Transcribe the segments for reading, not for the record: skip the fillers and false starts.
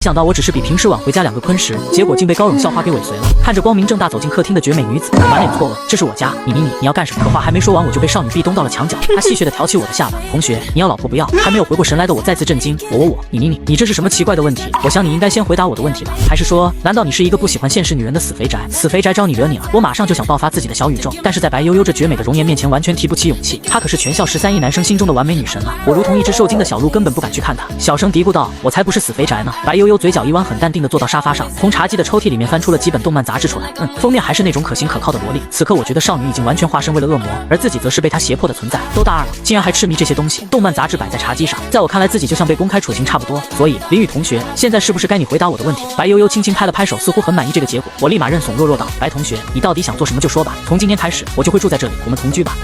想到我只是比平时晚回家2个昆时，结果竟被高冷校花给尾随了。看着光明正大走进客厅的绝美女子，我满脸错愕。这是我家，你要干什么？可话还没说完，我就被少女壁咚到了墙角。她戏谑地挑起我的下巴，同学，你要老婆不要？还没有回过神来的我再次震惊。你这是什么奇怪的问题？我想你应该先回答我的问题吧？还是说，难道你是一个不喜欢现实女人的死肥宅？死肥宅招你惹你了？我马上就想爆发自己的小宇宙，但是在白悠悠这绝美的容颜面前，完全提不起勇气。她可是全校13亿男生心中的完美女神啊！我如同一只受惊的小鹿，根本不敢去看她，小声嘀咕道：“我才不是死肥宅呢。”白悠悠嘴角一弯，很淡定地坐到沙发上，从茶几的抽屉里面翻出了几本动漫杂志出来。封面还是那种可行可靠的萝莉。此刻我觉得少女已经完全化身为了恶魔，而自己则是被她胁迫的存在。都大2了，竟然还痴迷这些东西。动漫杂志摆在茶几上，在我看来自己就像被公开处刑差不多。所以林雨同学，现在是不是该你回答我的问题？白悠悠轻轻拍了拍手，似乎很满意这个结果。我立马认怂弱弱道：“白同学，你到底想做什么就说吧。从今天开始，我就会住在这里，我们同居吧。”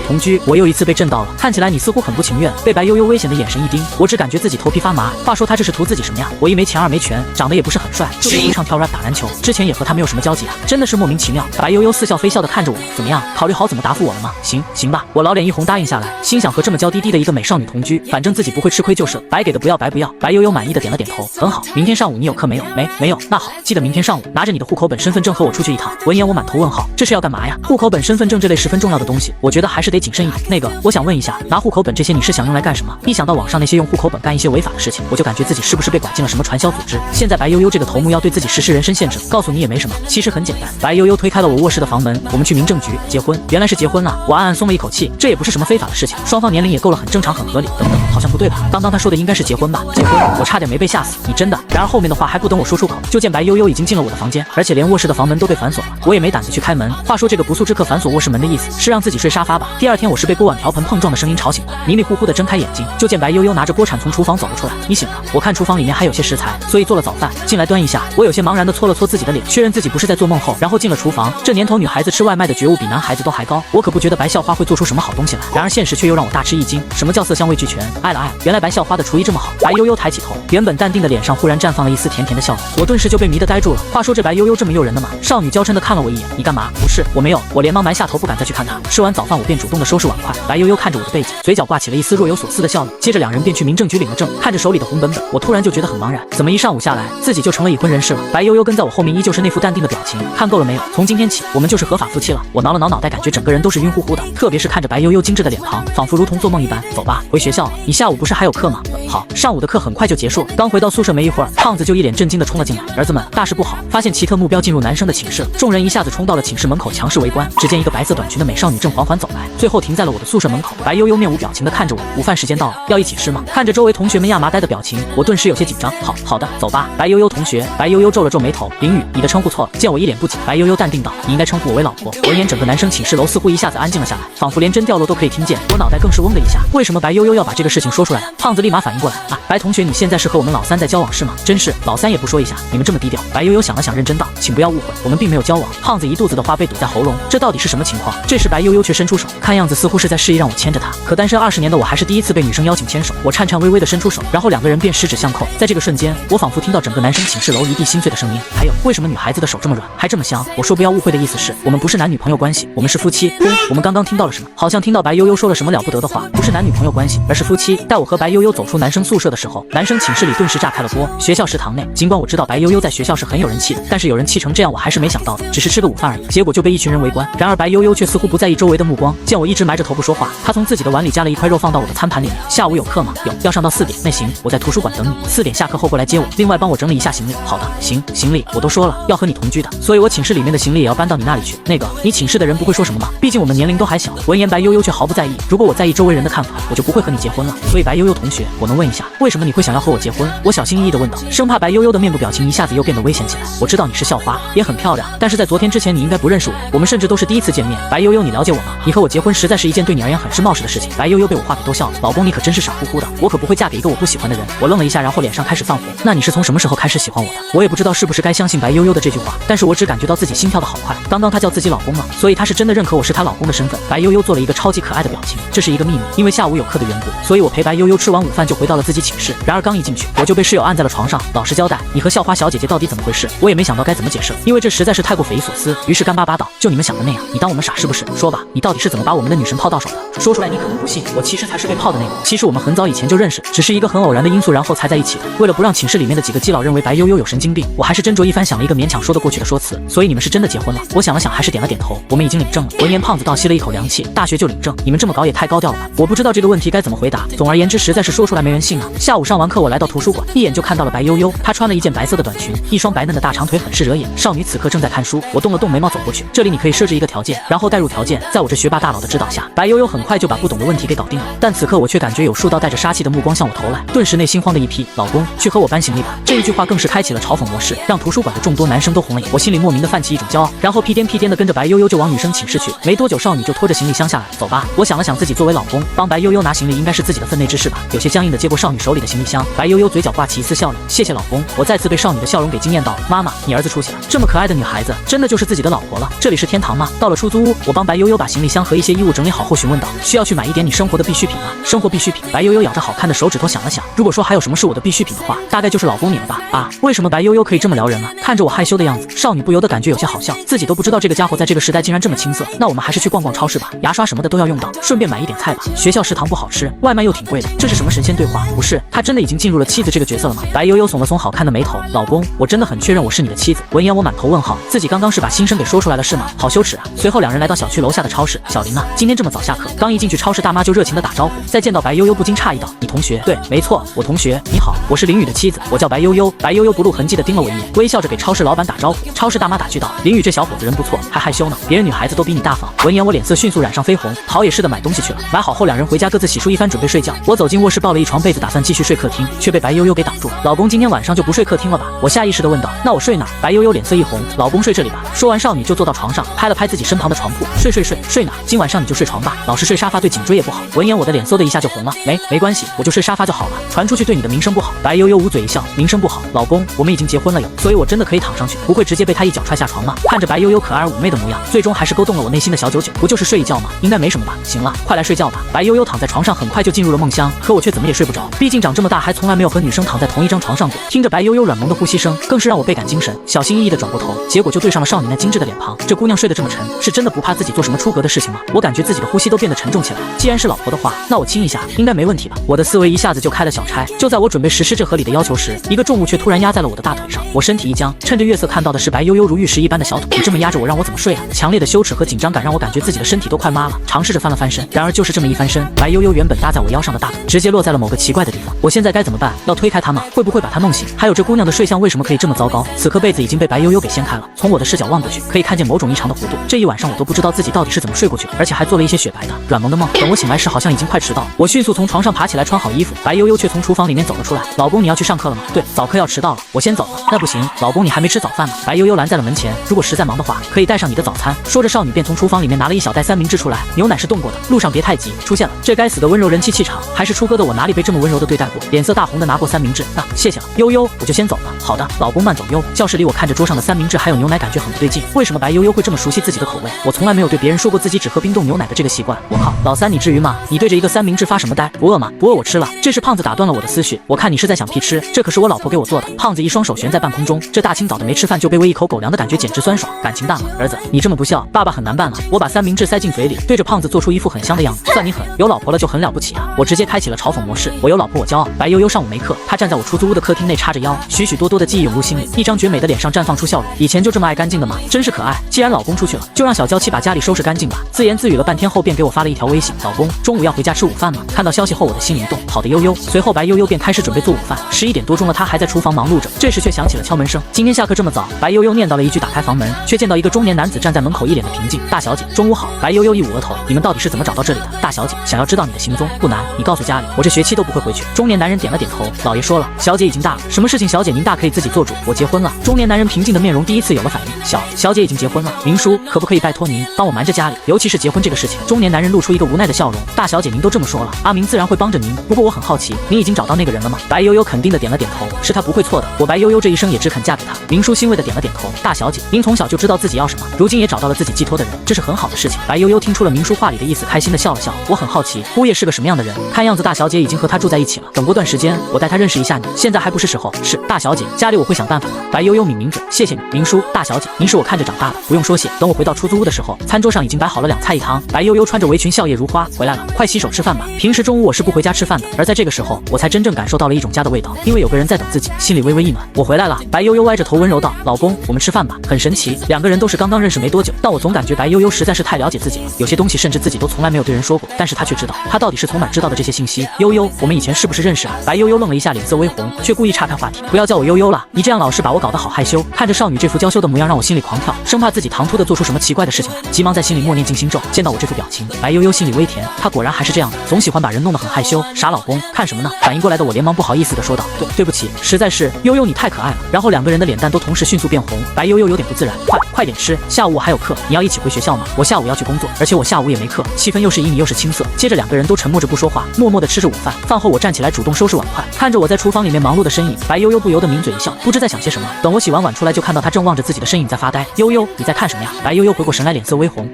同居。我又一次被震到了。看起来你似乎很不情愿。被白悠悠危险的眼神一盯，我只感觉自己头皮发麻。话说他这是图自己什么呀？我1没钱2没权，长得也不是很帅，就在唱跳 rap 打篮球，之前也和他没有什么交集啊，真的是莫名其妙。白悠悠似笑非笑的看着我，怎么样？考虑好怎么答复我了吗？行吧。我老脸一红答应下来，心想和这么娇滴滴的一个美少女同居，反正自己不会吃亏就是了，白给的不要白不要。白悠悠满意的点了点头，很好。明天上午你有课没有？没有。那好，记得明天上午拿着你的户口本、身份证和我出去一趟。闻言我满头问号，这是要干嘛呀？户口本、身份证这类十分重要的东西，我觉得还是得谨慎一点。那个，我想问一下，拿户口本这些你是想用来干什么？一想到网上那些用户口本干一些违法的事情，我就感觉自己是不是被拐进了什么传销组织。现在白悠悠这个头目要对自己实施人身限制，告诉你也没什么，其实很简单。白悠悠推开了我卧室的房门，我们去民政局结婚。原来是结婚了，我暗暗松了一口气，这也不是什么非法的事情，双方年龄也够了，很正常很合理。等等，好像不对吧？刚刚他说的应该是结婚吧？结婚，我差点没被吓死。你真的？然而后面的话还不等我说出口，就见白悠悠已经进了我的房间，而且连卧室的房门都被反锁了，我也没胆子去开门。话说这个不速之客反锁卧室门的意思是让自己睡沙发吧？第2天我是被锅碗瓢盆碰撞的声音吵醒的，迷迷糊糊的睁开眼睛，就见白悠悠拿着锅铲从厨房走了出来。你醒了？我看厨房里面还有些食材，所以做了早饭，进来端一下。我有些茫然的搓了搓自己的脸，确认自己不是在做梦后，然后进了厨房。这年头女孩子吃外卖的觉悟比男孩子都还高，我可不觉得白校花会做出什么好东西来，然而现实却又让我大吃一惊。什么叫色香味俱全？爱了，原来白校花的厨艺这么好。白悠悠抬起头，原本淡定的脸上忽然绽放了一丝甜甜的笑容，我顿时就被迷得呆住了。话说这白悠悠这么诱人的吗？少女娇嗔的看了我一眼，你干嘛？不是，我没有。我连忙埋下头不敢再去看她。吃完早饭我便主动的收拾碗筷，白悠悠看着我的背脊，嘴角挂起了一丝若有所思的笑意。接着2人便去民政局领了证，看着手里的红本本，我突然就觉得很茫然，怎么一上午下来自己就成了已婚人士了？白悠悠跟在我后面依旧是那副淡定的表情，看够了没有？从今天起我们就是合法夫妻了。我挠了挠脑袋，感觉整个人都是晕乎乎的，特别是看着白悠悠精致的脸庞，仿佛如同做梦一般。走吧，回学校了。你下午不是还有课吗？好，上午的课很快就结束了。刚回到宿舍没一会儿，胖子就一脸震惊的冲了进来。儿子们，大事不好！发现奇特目标进入男生的寝室了。众人一下子冲到了寝室门口，强势围观。只见一个白色短裙的美少女正缓缓走来，最后停在了我的宿舍门口。白悠悠面无表情的看着我。午饭时间到了，要一起吃吗？看着周围同学们亚麻呆的表情，我顿时有些紧张。好的，走吧。白悠悠同学。白悠悠皱了皱眉头。林雨，你的称呼错了。见我一脸不解，白悠悠淡定道：“你应该称呼我为老婆。”闻言，整个男生寝室楼似乎一下子安静了下来，仿佛连针掉落都可以听见。我脑袋更是嗡的一下，为什么白悠悠要把这个事情说出来呢？胖子立马反应过来啊，白同学，你现在是和我们老3在交往是吗？真是，老3也不说一下，你们这么低调。白悠悠想了想，认真道：“请不要误会，我们并没有交往。”胖子一肚子的话被堵在喉咙，这到底是什么情况？这时白悠悠却伸出手，看样子似乎是在示意让我牵着她。可单身20年的我还是第一次被女生邀请牵手，我颤颤巍巍的伸出手，然后2个人便十指相扣。在这个瞬间，我仿佛听到整个男生寝室楼一地心碎的声音。还有，为什么女孩子的手这么软，还这么香？我说不要误会的意思是，我们不是男女朋友关系，我们是夫妻。我们刚刚听到了什么？好像听到白悠悠说了什么了不得的话，不是男女朋友关系，而是夫妻。待我和白悠悠走出男生宿舍的时候，男生寝室里顿时炸开了锅。学校食堂内，尽管我知道白悠悠在学校是很有人气的，但是有人气成这样我还是没想到的，只是吃个午饭而已，结果就被一群人围观。然而白悠悠却似乎不在意周围的目光，见我一直埋着头不说话，她从自己的碗里夹了一块肉放到我的餐盘里面。下午有课吗？有，要上到4点。那行，我在图书馆等你，4点下课后过来接我，另外帮我整理一下行李。好的，行李我都说了要和你同居的，所以我寝室里面的行李也要搬到你那里去。那个，你寝室的人不会说什么吧？毕竟我们年龄都还小。闻言白悠悠却毫不在意，如果我在意周围人的看法，我就不会和你结婚了。所以白悠悠同学，我能问一下，为什么你会想要和我结婚？我小心翼翼地问道，生怕白悠悠的面部表情一下子又变得危险起来。我知道你是校花，也很漂亮，但是在昨天之前你应该不认识我，我们甚至都是第一次见面。白悠悠，你了解我吗？你和我结婚实在是一件对你而言很是冒失的事情。白悠悠被我话给逗笑了，老公你可真是傻乎乎的，我可不会嫁给一个我不喜欢的人。我愣了一下，然后脸上开始泛红。那你是从什么时候开始喜欢我的？我也不知道是不是该相信白悠悠的这句话，但是我只感觉到自己心跳的好快。刚刚她叫自己老公了，所以她是真的认可我是她老公的身份。白悠悠做了一个超级可爱的表情，这是一个秘密，因为下午有课的缘故，所以我陪白悠悠吃完午饭就回到了自己寝室。然而刚一进去，我就被室友按在了床上。老实交代，你和校花小姐姐到底怎么回事？我也没想到该怎么解释了，因为这实在是太过匪夷所思。于是干巴巴道：就你们想的那样，你当我们傻是不是？说吧，你到底是怎么把我们的女神泡到手的？说出来你可能不信，我其实才是被泡的那个。其实我们很早以前就认识，只是一个很偶然的因素，然后才在一起的。为了不让寝室里面的几个基佬认为白悠悠有神经病，我还是斟酌一番想了一个勉强说得过去的说辞。所以你们是真的结婚了？我想了想，还是点了点头。我们已经领证了。闻言，胖子倒吸了一口凉气，大学就领证，你们这么搞也太高调了吧？我不知道这个问题该怎么回答。总而言之，实在是说出来没人信啊。下午上完课，我来到图书馆，一眼就看到了白悠悠。她穿了一件白色的短裙，一双白嫩的大长腿很是惹眼。少女此刻正在看书，我动了动眉毛走过去。这里你可以设置一个条件，然后代入条件，在我这学霸大佬的指导下，白悠悠很快就把不懂的问题给搞定了。但此刻我却感觉有数道带着杀气的目光向我投来，顿时内心慌的一批。老公，去和我搬行李吧。这一句话更是开启了嘲讽模式，让图书馆的众多男生都红了眼。我心里莫名的泛起一种骄傲，然后屁颠屁颠的跟着白悠悠就往女生寝室去。没多久，少女就拖着行李箱下来，走吧。我想了想，自己作为老公，帮白悠悠拿行李应该是自己的分内之事吧。有些僵硬的接过少女手里的行李箱，白悠悠嘴角挂起一丝笑容，谢谢老公。我再次被少女的笑容给惊艳到了。妈妈，你儿子出息了，这么可爱的女孩子，真的就是自己的老婆了。这里是天堂吗？到了出租屋，我帮白悠悠把行李箱和一些衣物整理好后询问道，需要去买一点你生活的必需品吗？生活必需品？白悠悠咬着好看的手指头想了想，如果说还有什么是我的必需品的话，大概就是老公你了吧？啊，为什么白悠悠可以这么撩人啊？看着我害羞的样子，少女不由得感觉有些好笑，自己都不知道这个家伙在这个时代竟然这么青涩。那我们还是去逛逛超市吧，牙刷什么的都要用到，顺便买一点菜吧。学校食堂不好吃，外卖又挺贵的，这是什么神仙对话？不是，他真的已经进入了妻子这个角色了吗？白悠悠耸了耸好看的眉头，老公，我真的很确认我是你的妻子。闻言我满头问号，自己刚刚是把心声给说出来了是吗？好羞耻啊！随后两人来到小区楼下的超市，小林啊，今天这么早下课？刚一进去，超市大妈就热情的打招呼，再见到白悠悠不禁诧异道，你同学？对，没错，我同学。你好，我是林宇的妻子，我叫白悠悠。白悠悠不露痕迹的盯了我一眼，微笑着给超市老板打招呼。超市大妈打趣道，林宇这小伙子人不错，还害羞呢，别人女孩子都比你大方。闻言我脸色迅速染上绯红，逃也似的买东西去了。买好后两人回家各自洗漱一番准备睡觉。我走进卧室抱了一床被子打算继续睡客厅，却被白悠悠给挡住。老公今天晚上就不睡客厅了吧？我下意识的问道。那我睡哪？白悠悠脸色一红，老公睡这里吧。说完少女就坐到床上，拍了拍自己身旁的床铺，睡哪？今晚上你就睡床吧，老是睡沙发对颈椎也不好。闻言我的脸嗖的一下就红了，没关系，我就睡沙发就好了，传出去对你的名声不好。白悠悠捂嘴一笑，名声不好，老公我们已经结婚了哟，所以我真的可以躺上去，不会直接被他一脚踹下床吗？看着白悠悠可爱而妩媚的模样，最终还是勾动了我内心的小九九，不就是睡一觉吗？应该没什么吧？行了，快来睡觉吧。白悠悠躺在床上很快就进入了梦乡，可我却怎么也睡不着，毕竟长这么大还从来没有和女生躺在同一张床上过。听着白悠悠软萌的呼吸声，更是让我倍感精神，小心翼翼的转过头，结果就对上了少女那精致的脸庞。这姑娘睡得这么沉，是真的不怕自己做什么出格的事情吗？我感觉自己的呼吸都变得沉重起来。既然是老婆的话，那我亲一下应该没问题吧？我的思维一下子就开了小差。就在我准备实施这合理的要求时，一个重物却突然压在了我的大腿上。我身体一僵，趁着月色看到的是白悠悠如玉石一般的小腿。你这么压着我，让我怎么睡啊？强烈的羞耻和紧张感让我感觉自己的身体都快麻了，尝试着翻了翻身，然而就是这么一翻身，白悠悠原本搭在我腰上的大腿直接落在了某个奇怪的地方。我现在该怎么办？要推开她吗？会不会把她弄醒？还有这姑娘的睡相为什么可以这么糟糕？此刻被子已经被白悠悠给掀开了，从我的视角望过去，可以看见某种异常的弧度。这一晚上我都不知道自己到底是怎么睡过去的，而且还做了一些雪白的软萌的梦。等我醒来时，好像已经快迟到了。我迅速从床上爬起来，穿好衣服，白悠悠却从厨房里面走了出来。老公，你要去上课了吗？对，早课要迟到了，我先走了。那不行，老公你还没吃早饭呢。白悠悠拦在了门前，如果实在忙的话，可以带上你的早餐。说着，少女便从厨房里面拿了一小袋三明治出来，牛奶是冻过的，路上别太急。出现了，这该死的温柔人气气场，还是初哥的我哪里被这么温柔的对待过？脸色大红的拿过三明治，谢谢了，悠悠，我就先走了。好的，老公慢走哟。教室里我看着桌上的三明治还有牛奶，感觉很不对劲。为什么白悠悠会这么熟悉自己的口味？我从来没有对别人说过自己只喝冰冻牛奶的这个习惯。我靠，老三你至于吗？你对着一个三明治发什么呆？不饿吗？不饿我吃了。这是胖子打断了我的思绪，我看你是在想屁吃，这可是我老婆给我做的。胖子一双手悬在半空中，这大清早的没吃饭就被喂一口狗粮的感觉简直酸爽，感情淡了。儿子，你这么不孝，爸爸很难办了。我把三明治塞进嘴里，对着胖子做出一副很香的样子。算你狠，有老婆了就很了不起啊！我直接开启了嘲讽模式，我有老婆我骄傲。白悠悠上午没课，她站在我出租屋的客厅内叉着腰，许许多多的记忆涌入心里，一张绝美的脸上绽放出笑容。以前就这么爱干净的吗？真是可爱。既然老公出去了，就让小娇妻把家里收拾干净吧。自言自语了半天后，便给我发了一条微信，老公，中午要回家吃午饭吗？看到消息后，我的心里一动，好的悠悠。随后白悠悠便开始准备做午饭。11点多钟了，她还在厨房忙碌着，这时却响起了敲门声。今天下课这么早，白悠悠念叨了一句，打开房门，却见到一个中年男子站在门口，一脸的平静。大小姐，中午好。白悠悠一捂额头，你们到底是怎么找到这里的？大小姐，想要知道你的行踪不难，你告诉家里，我这学期都不会回去。中年男人点了点头，老爷说了，小姐已经大了，什么事情小姐您大可以自己做主，我结婚了。中年男人平静的面容第一次有了反应，小姐已经结婚了，明叔可不可以拜托您帮我瞒着家里，尤其是结婚这个事情。中年男人露出一个无奈的笑容，大小姐您都这么说了，阿明自然会帮着您，不过我很好奇，您已经找到那个人了吗？白悠悠肯定的点了点头，是他不会错的，我白悠悠这一生也只肯嫁给他。明叔欣慰的点了点头，大小姐您从小就知道自己要什么，如今也找到了自己寄托的人，这是很好的事情。白悠悠听出了明叔话里的意思，开心的笑了笑，我很好奇姑爷是个什么样的人，看样子大小姐已经和他住在一起了，等过段时间我带他认识一下你，现在还不是时候。是大小姐，家里我会想办法的。白悠悠抿抿嘴，谢谢你，明叔。大小姐，您是我看着长大的，不用说谢。等我回到出租屋的时候，餐桌上已经摆好了2菜1汤。白悠悠穿着围裙，笑靥如花，回来了，快洗手吃饭吧。平时中午我是不回家吃饭的，而在这个时候，我才真正感受到了一种家的味道。因为有个人在等自己，心里微微一暖。我回来了。白悠悠歪着头温柔道：“老公，我们吃饭吧。”很神奇，两个人都是刚刚认识没多久，但我总感觉白悠悠实在是太了解自己了，有些东西甚至自己都从来没有对人说过，但是她却知道。她到底是从哪知道的这些信息？悠悠，我们以前是不是认识啊？白悠悠愣了一下，脸色微红，却故意岔开话题：“不要叫我悠悠了，你这样老是把我搞得好害羞。”看着少女这副娇羞的模样，让我心里狂跳，生怕自己唐突的做出什么奇怪的事情来，急忙在心里默念静心咒。见到我这副表情，白悠悠心里微甜，她果然还是这样的，总喜欢把人弄得很害羞。傻老公，看什么呢？反应过来的我连忙不好意思的说道：“对不起，实在是悠悠你太可爱了。”然后两个人的脸蛋都同时迅速变红，白悠悠有点不自然：“快点吃，下午我还有课，你要一起回学校吗？我下午要去工作，而且我下午也没课。”气氛又是旖旎又是青涩，接着两个人都沉默着不说话，默默的吃着午饭。饭后我站起来主动收拾碗筷，看着我在厨房里面忙碌的身影，白悠悠不由得抿嘴一笑，不知在想些什么。等我洗完碗出来，就看到她正望着自己的身影在发呆。悠悠，你在看什么呀？白悠悠回过神来，脸色微红，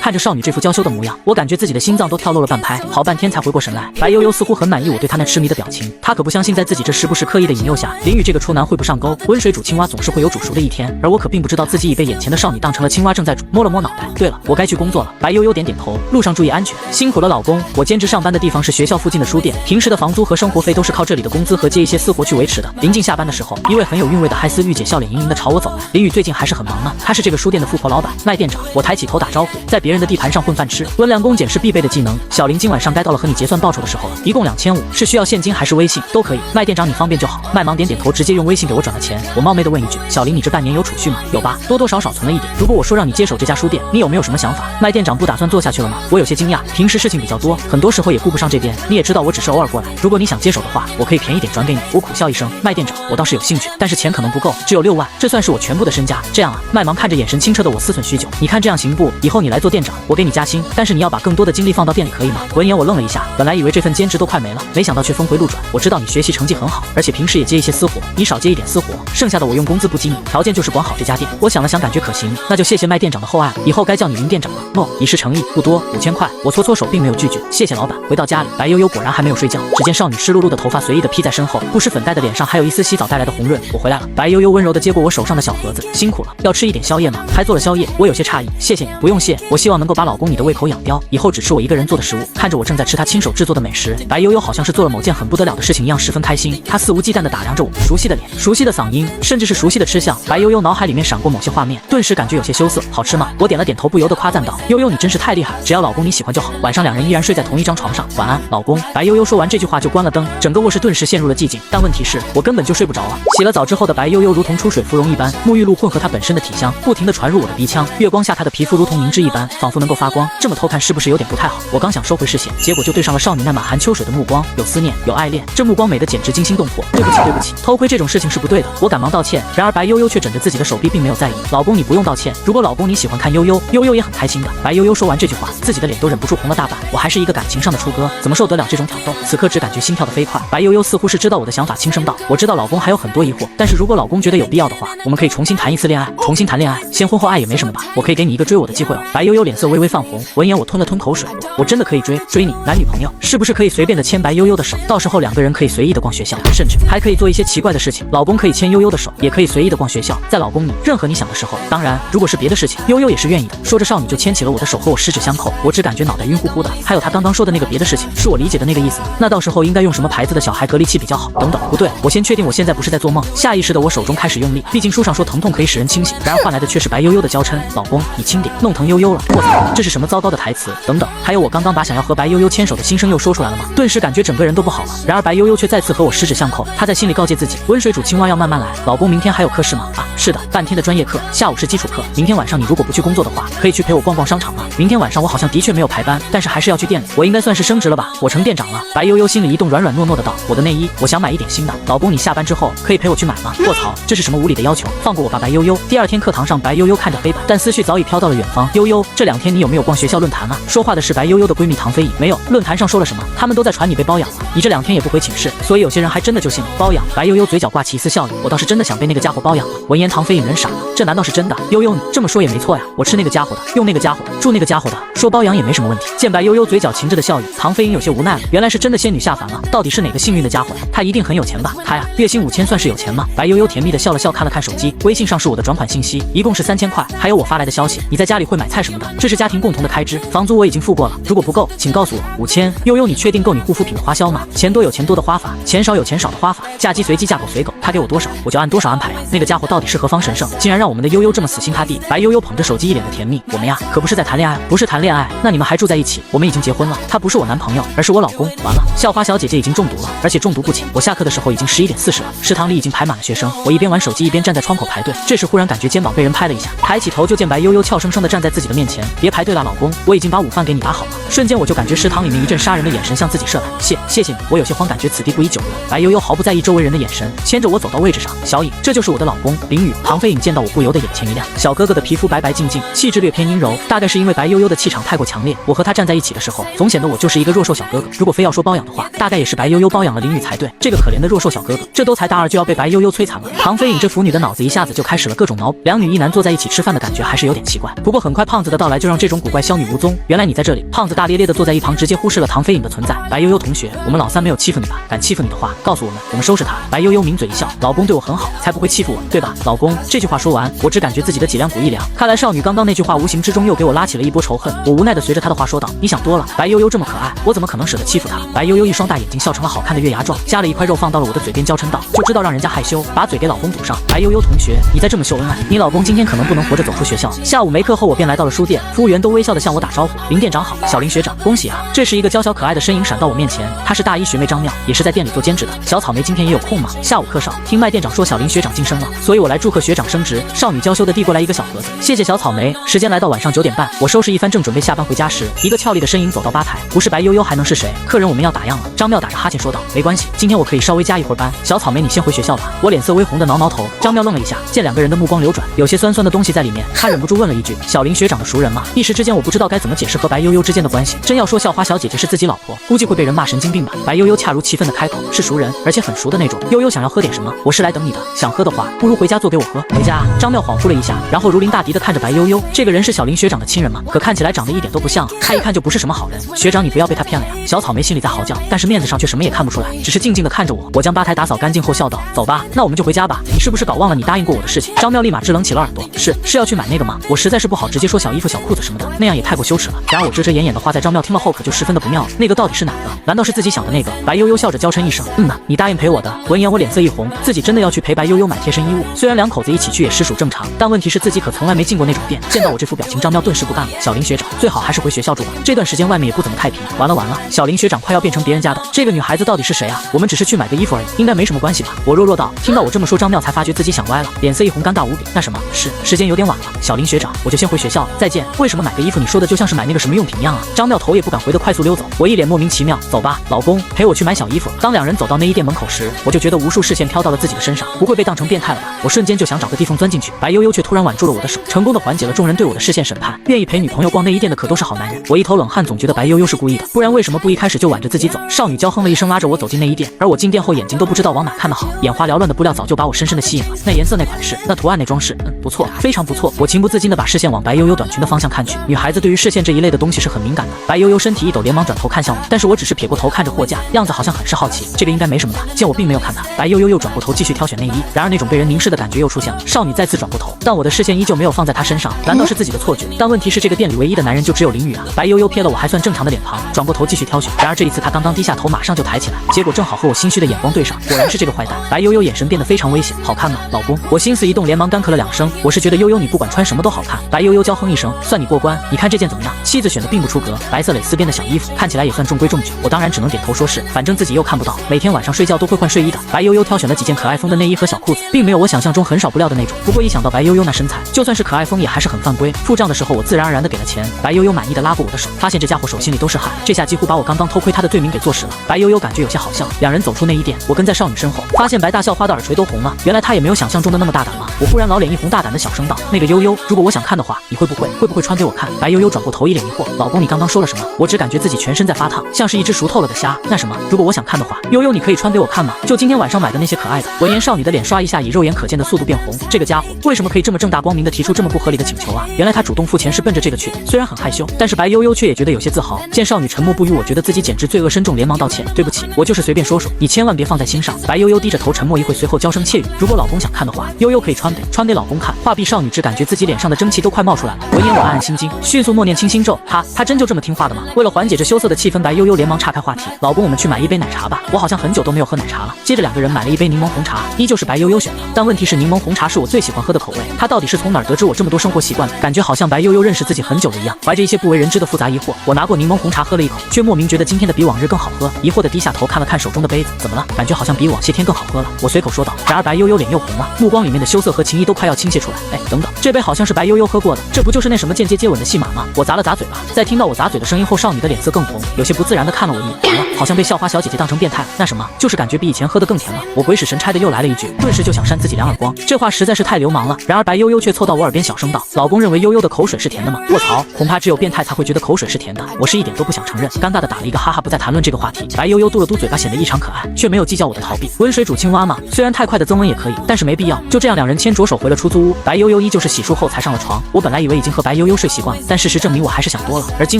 看着少女这副娇羞的模样，我感觉自己的心脏都跳漏了半拍，好半天才回过神来。白悠悠似乎很满意我对她那痴迷的表情，她可不相信在自己这时不时刻意的引诱下，林雨这个处男会不上钩。温水煮青蛙总是会有煮熟的一天，而我可并不知道自己已被眼前的少女当成了青蛙正在煮。摸了摸脑袋，对了，我该去工作了。白悠悠点点头，路上注意安全，辛苦了老公。我兼职上班的地方是学校附近的书店，平时的房租和生活费都是靠这里的工资和接一些私活去维持的。临近下班的时候，一位很有韵味的嗨丝御姐笑脸盈盈的朝我走来。林雨最近还是很忙呢，她是这个书店的富婆老板，麦店长。我抬起头打招呼，在别人的地盘上混饭吃，温良恭俭是必备的技能。小林，今晚上该到了和你结算报酬的时候了，一共2500，是需要现金还是微信都可以。麦店长你方便就好。麦芒点点头，直接用微信给我转了钱。我冒昧的问一句，小林，你这半年有储蓄吗？有吧，多多少少存了一点。如果我说让你接手这家书店，你有没有什么想法？麦店长不打算做下去了吗？我有些惊讶，平时事情比较多，很多时候也顾不上这边。你也知道我只是偶尔过来，如果你想接手的话，我可以便宜点转给你。我苦笑一声，麦店长，我倒是有兴趣，但是钱可能不够，只有6万，这算是我全部的身家。这样啊？麦芒看着眼神清澈的我思忖许久，你看这样行不？以后你来做店长，我给你加薪，但是你要把更多的精力放到店里，可以吗？闻言我愣了一下，本来以为这份兼职都快没了，没想到却峰回路转。我知道你学习成绩很好，而且平时也接一些私活，你少接一点私活，剩下的我用工资不激你，条件就是管好这家店。我想了想，感觉可行，那就谢谢麦店长的厚爱了，以后该叫你林店长了。诺，一试诚意，不多，5000块。我搓搓手，并没有拒绝，谢谢老板。回到家里，白悠悠果然还没有睡觉，只见少女湿漉漉的头发随意的披在身后，不施粉黛的脸上还有一丝洗澡带来的红润。我回来了。白悠悠温柔的接过我手上的小盒子，辛苦了，要吃一点宵夜吗？还做了宵夜，我有些诧异。谢谢你，不用谢，我希望能够把老公你的胃口养刁，以后只吃我一个人做的食物。看着我正在吃她亲手制作的美食，白悠悠好像是做了某件很不得了的事情一样，十分开心。她肆无忌惮地打量着我，熟悉的脸，熟悉的嗓音，甚至是熟悉的吃相。白悠悠脑海里面闪过某些画面，顿时感觉有些羞涩。好吃吗？我点了点头，不由得夸赞道：悠悠你真是太厉害了，只要老公你喜欢就好。晚上两人依然睡在同一张床上，晚安，老公。白悠悠说完这句话就关了灯，整个卧室顿时陷入了寂静。但问题是，我根本就睡不着啊！洗了澡之后的白悠悠如同出水芙蓉一般，沐浴露混合她本身的体香，不停地传入我的鼻腔。月光下她的皮肤如同凝脂一般，仿佛能够发光。这么偷看是不是有点不太好？我刚想收回视线，结果就对上了少女那满含秋水的目光，有思念，有爱恋，这目光美得简直惊心动魄。对不起，偷窥这种事情是不对的。我赶忙道歉，然而白悠悠却枕着自己的手臂，并没有在意。老公你不用道歉，如果老公你喜欢看悠悠，悠悠也很开心的。白悠悠说完这句话，自己的脸都忍不住红了大半。我还是一个感情上的初哥，怎么受得了这种挑逗？此刻只感觉心跳得飞快。白悠悠似乎是知道我的想法，轻声道：我知道老公还有很多疑惑，但是如果老公觉得有必要的话，我们可以重新谈一次恋爱。重新谈恋爱，先婚后爱也没什么吧？我可以给你一个追我的机会哦。白悠悠脸色微微泛红，闻言我吞了吞口水，我真的可以追你？男女朋友是不是可以随便的牵白悠悠的手？到时候两个人可以随意的逛学校，甚至还可以做一些奇怪的事情。老公可以牵悠悠的手，也可以随意的逛学校，在老公你任何你想的时候。当然，如果是别的事情，悠悠也是愿意的。说着，少女就牵起了我的手，和我十指相扣。我只感觉脑袋晕乎乎的。还有她刚刚说的那个别的事情，是我理解的那个意思吗？那到时候应该用什么牌子的小孩隔离器比较好？等等，不对，我先确定我现在不是在做梦。下意识的我手中开始用力，毕竟书上说疼痛可以使人清醒，然而换来的却是白悠悠的娇嗔。老公，你轻点，弄疼悠悠了。我操，这是什么糟糕的台词？等等，还有我刚刚把想要和白悠悠牵手的心声又说出来了吗？顿时感觉整个人都不好了。然而白悠悠却再次和我十指相扣，她在心里告诫自己，温水煮青蛙要慢慢来。老公，明天还有课是吗？啊，是的，半天的专业课，下午是基础课。明天晚上你如果不去工作的话，可以去陪我逛逛商场吗？明天晚上我好像的确没有排班，但是还是要去店里。我应该算是升职了吧？我成店长了。白悠悠心里一动，软软糯糯的道：我的内衣，我想买一点新的。老公，你下班之后可以陪我去买吗？卧槽，这是什么无理的要求？放过我吧，白悠悠。第二天课堂上，白悠悠看着黑板，但思绪早已飘到了远方。悠悠，这2天你有没有逛学校论坛啊？说话的是白悠悠的闺蜜唐飞颖。没有，论坛上说了什么？他们都在传你被包养了。你这2天也不回寝室，所以有些人还真的就信了。包养？白悠悠嘴角挂起一丝笑意，我倒是真的想被那个家伙包养了。闻言唐飞影人傻了，这难道是真的？悠悠，你这么说也没错呀，我吃那个家伙的，用那个家伙的，住那个家伙的，说包养也没什么问题。见白悠悠嘴角噙着的笑意，唐飞影有些无奈了，原来是真的仙女下凡了，到底是哪个幸运的家伙呀？他一定很有钱吧？他呀，月薪5000算是有钱吗？白悠悠甜蜜的笑了笑，看了看手机，微信上是我的转款信息，一共是3000块，还有我发来的消息，你在家里会买菜什么的，这是家庭共同的开支，房租我已经付过了，如果不够，请告诉我。5000，悠悠，你确定够你护肤品的花销吗？钱多有钱多的花法，钱少有钱少的花法，嫁鸡随鸡，嫁狗随狗，他给我多少，我就按多少安排呀。那个家伙到底是何方神圣，竟然让我们的悠悠这么死心塌地？白悠悠捧着手机，一脸的甜蜜，我们呀，可不是在谈恋爱，不是谈恋爱，那你们还住在一起？我们已经结婚了，他不是我男朋友，而是我老公。完了，校花小姐姐已经中毒了，而且中毒不轻。我下课的时候已经11点40了，食堂里已经排满了学生，我一边玩手机一边站在窗口排队。这时忽然感觉肩膀被人拍了一下，抬起头就见白悠悠俏生生的站在自己的面前。别排队了，老公，我已经把午饭给你打好了。瞬间我就感觉食堂里面一阵杀人的眼神向自己射来，谢谢你，我有些慌，感觉此地不宜久留。白悠悠毫不在意周围人的眼神，牵着我走到位置上。小影，这就是我的老公林宇。唐飞影见到我不由得眼前一亮，小哥哥的皮肤白白净净，气质略偏阴柔，大概是因为白悠悠的气场太过强烈，我和他站在一起的时候，总显得我就是一个弱瘦小哥哥。如果非要说包养的话，大概也是白悠悠包养了林宇才对。这个可怜的弱瘦小哥哥，这都才大二就要被白悠悠摧残了。唐飞影这腐女的脑子一下子就开始了各种毛病，两女一男坐在一起吃饭的感觉还是有点奇怪。不过很快胖子的到来就让这种古怪消弭无踪。原来你在这里。胖子大咧咧的坐在一旁，直接忽视了唐飞影的存在。白悠悠同学，我们老三没有欺负你吧？敢欺负你的话，告诉我们，我们收拾他。白悠悠抿嘴一笑，老公对我很好，才不会欺负我，对吧？老公，这句话说完，我只感觉自己的脊梁骨一凉。看来少女刚刚那句话无形之中又给我拉起了一波仇恨。我无奈的随着她的话说道：“你想多了，白悠悠这么可爱，我怎么可能舍得欺负她？”白悠悠一双大眼睛笑成了好看的月牙状，夹了一块肉放到了我的嘴边，娇嗔道：“就知道让人家害羞，把嘴给老公堵上。”白悠悠同学，你再这么秀恩爱，你老公今天可能不能活着走出学校。下午没课后，我便来到了书店，服务员都微笑的向我打招呼：“林店长好，小林学长，恭喜啊！”这时一个娇小可爱的身影闪到我面前，她是大一学妹张妙，也是在店里做兼职的。小草莓今天也有空吗？下午课上，听麦店长说小林学长晋升了，所以我来祝贺学长升职。少女娇羞的递过来一个小盒子，谢谢小草莓。时间来到晚上9点半，我收拾一番正准备下班回家时，一个俏丽的身影走到吧台，不是白悠悠还能是谁？客人我们要打烊了。张妙打着哈欠说道：“没关系，今天我可以稍微加一会儿班。小草莓你先回学校吧。”我脸色微红的挠挠头。张妙愣了一下，见两个人的目光流转，有些酸酸的东西在里面，她忍不住问了一句：“小林学长的熟人吗？”一时之间我不知道该怎么解释和白悠悠之间的关系。真要说校花小姐姐是自己老婆，估计会被人骂神经病吧。白悠悠恰如其分的开口：“是熟人，而且很熟的那种。”悠悠想要喝点什么？我是来等你的，想喝的话，不如回家做给我喝。回家？张妙恍惚了一下，然后如临大敌的看着白悠悠，这个人是小林学长的亲人吗？可看起来长得一点都不像啊，他一看就不是什么好人。学长你不要被他骗了呀！小草莓心里在嚎叫，但是面子上却什么也看不出来，只是静静的看着我。我将吧台打扫干净后笑道：“走吧，那我们就回家吧。你是不是搞忘了你答应过我的事情？”张妙立马支棱起了耳朵，是要去买那个吗？我实在是不好直接说小衣服小裤子什么的，那样也太过羞耻了。然而我遮遮掩掩的话在张妙听了后可就十分的不妙了，那个到底是哪个？难道是自己想的那个？白悠悠笑着娇嗔一声：“呐，你答应陪我的。”闻言我脸色一红，自己真的要去陪白悠悠买贴身衣物。虽然两口子一起去也实属正常，但问题是自己可从来没进过那种店。见到我这副表情，张妙顿时不干了：“小林学长，最好还是回学校住吧，这段时间外面也不怎么太平。”完了，小林学长快要变成别人家的，这个女孩子到底是谁啊？我们只是去买个衣服而已，应该没什么关系吧？我弱弱道。听到我这么说，张妙才发觉自己想歪了，脸色一红，尴尬无比。那什么，时间有点晚了，小林学长，我就先回学校了，再见。为什么买个衣服你说的就像是买那个什么用品一样啊？张妙头也不敢回的快速溜走，我一脸莫名其妙。走吧，老公，陪我去买小衣服。当两人走到内衣店门口时，我就觉得无数视线飘到了自己的身上，不会被当成变态了吧？我瞬间就想找个地缝钻进去，白悠悠却突然挽住了我的手，成功的缓解了众人对我的视线审判。愿意陪女朋友逛内衣店的可都是好男人。我一头冷汗，总觉得白悠悠是故意的，不然为什么不一开始就挽着自己走？少女娇哼了一声，拉着我走进内衣店，而我进店后眼睛都不知道往哪看的好，眼花缭乱的布料早就把我深深的吸引了。那颜色、那款式、那图案、那装饰，不错，非常不错。我情不自禁的把视线往白悠悠短裙的方向看去。女孩子对于视线这一类的东西是很敏感的。白悠悠身体一抖，连忙转头看向我，但是我只是撇过头看着货架，样子好像很是好奇。这个应该没什么吧？见我并没有看她，白悠悠又转过头继续挑选内衣。然而那种被人凝视的感觉又出现了。少女再次转过头，但我的视线依旧没有放在她身上。难道是自己的错觉？但问题是这个店里唯一的男人就只有林宇啊。白悠悠瞥了我还算正常的脸庞，转过头继续挑选。然而这一次她刚刚低下头，马上就抬起来，结果正好和我心虚的眼光对上，果然是这个坏蛋。白悠悠眼神变得非常危险。好看吗，老公？我心思一动，连忙干咳了2声。我是觉得悠悠你不管穿什么都好看。白悠悠娇哼一声，算你过关。你看这件怎么样？妻子选的并不出格，白色蕾丝边的小衣服，看起来也算中规中矩。我当然只能点头说是，反正自己又看不到，每天晚上睡觉都会换睡衣的。白悠悠挑选了几件可爱风的内衣和小裤子，并没有我想象中很少布料的那种。不过一想到白悠悠那身材，就算是可爱风也还是很犯规。付账的时候我自然而然的给了钱。白悠悠满意的拉过我的手，发现这家伙手心里都是汗，这下几乎把我刚刚偷窥他的罪名给坐实了。白悠悠感觉有些好笑，两人走出内衣店，我跟在少女身后，发现白大校花的耳垂都红了。原来他也没有想象中的那么大胆嘛。我忽然老脸一红，大胆的小声道：“那个悠悠，如果我想看的话，你会不会穿给我看？”白悠悠转过头，一脸疑惑：“老公，你刚刚说了什么？”我只感觉自己全身在发烫，像是一只熟透了的虾。那什么，如果我想看的话，悠悠你可以穿给我看吗？就今天晚上买的那些可爱的。闻言，少女的脸刷一下以肉眼可见的速度变红。这个家伙为什么可以这么正大光明的提出这么不合理的请求啊？原来他主动付钱是奔着这个去的。虽然很害羞，但是白悠悠却也觉得有些自豪。见少女沉默不语，我觉得自己简直罪恶深重，连忙道歉，对不起，我就是随便说说，你千万别放在心上。白悠悠低着头沉默一会，随后娇声怯语，如果老公想看的话，悠悠可以穿给老公看。话毕，少女只感觉自己脸上的蒸汽都快冒出来了。闻言我暗暗心惊，迅速默念清心咒。他真就这么听话的吗？为了缓解这羞涩的气氛，白悠悠连忙岔开话题，老公，我们去买一杯奶茶吧，我好像很久都没有喝奶茶了。接着两个人买了一杯柠檬红茶，依旧是白悠悠选的，但问题是柠檬红茶是我最喜欢喝的口味。她到底是从哪儿得知我这么多生活习惯的？感觉好像白悠悠认识自己很久了一样。怀着一些不为人知的复杂疑惑，我拿过柠檬红茶喝了一口，却莫名觉得今天的比往日更好喝。疑惑的低下头看了看手中的杯子，怎么了？感觉好像比往些天更好喝了。我随口说道。然而白悠悠脸又红了，目光里面的羞涩和情谊都快要倾泻出来。哎，等等，这杯好像是白悠悠喝过的，这不就是那什么间接接吻的戏码吗？我咂了咂嘴巴，在听到我咂嘴的声音后，少女的脸色更红，有些不自然的看了我一眼。完了，好像被校花小姐姐当成变态。那什么，就是感觉比以前喝的更甜了。我鬼使神差的又来了一句，顿时就想扇自己2耳光，这话实在是太流氓了。然而白悠悠却凑到我耳边小声道，老公认为悠悠的口水是甜的吗？卧槽，恐怕只有变态才会觉得口水是甜的。我是一点都不想承认，尴尬的打了一个哈哈，不再谈论这个话题。白悠悠嘟了嘟嘴巴，显得异常可爱，却没有计较我的逃避。温水煮青蛙嘛，虽然太快的增温也可以，但是没必要。就这样，两人牵着手回了出租屋。白悠悠依旧是洗漱后才上了床。我本来以为已经和白悠悠睡习惯了，但事实证明我还是想多了。而今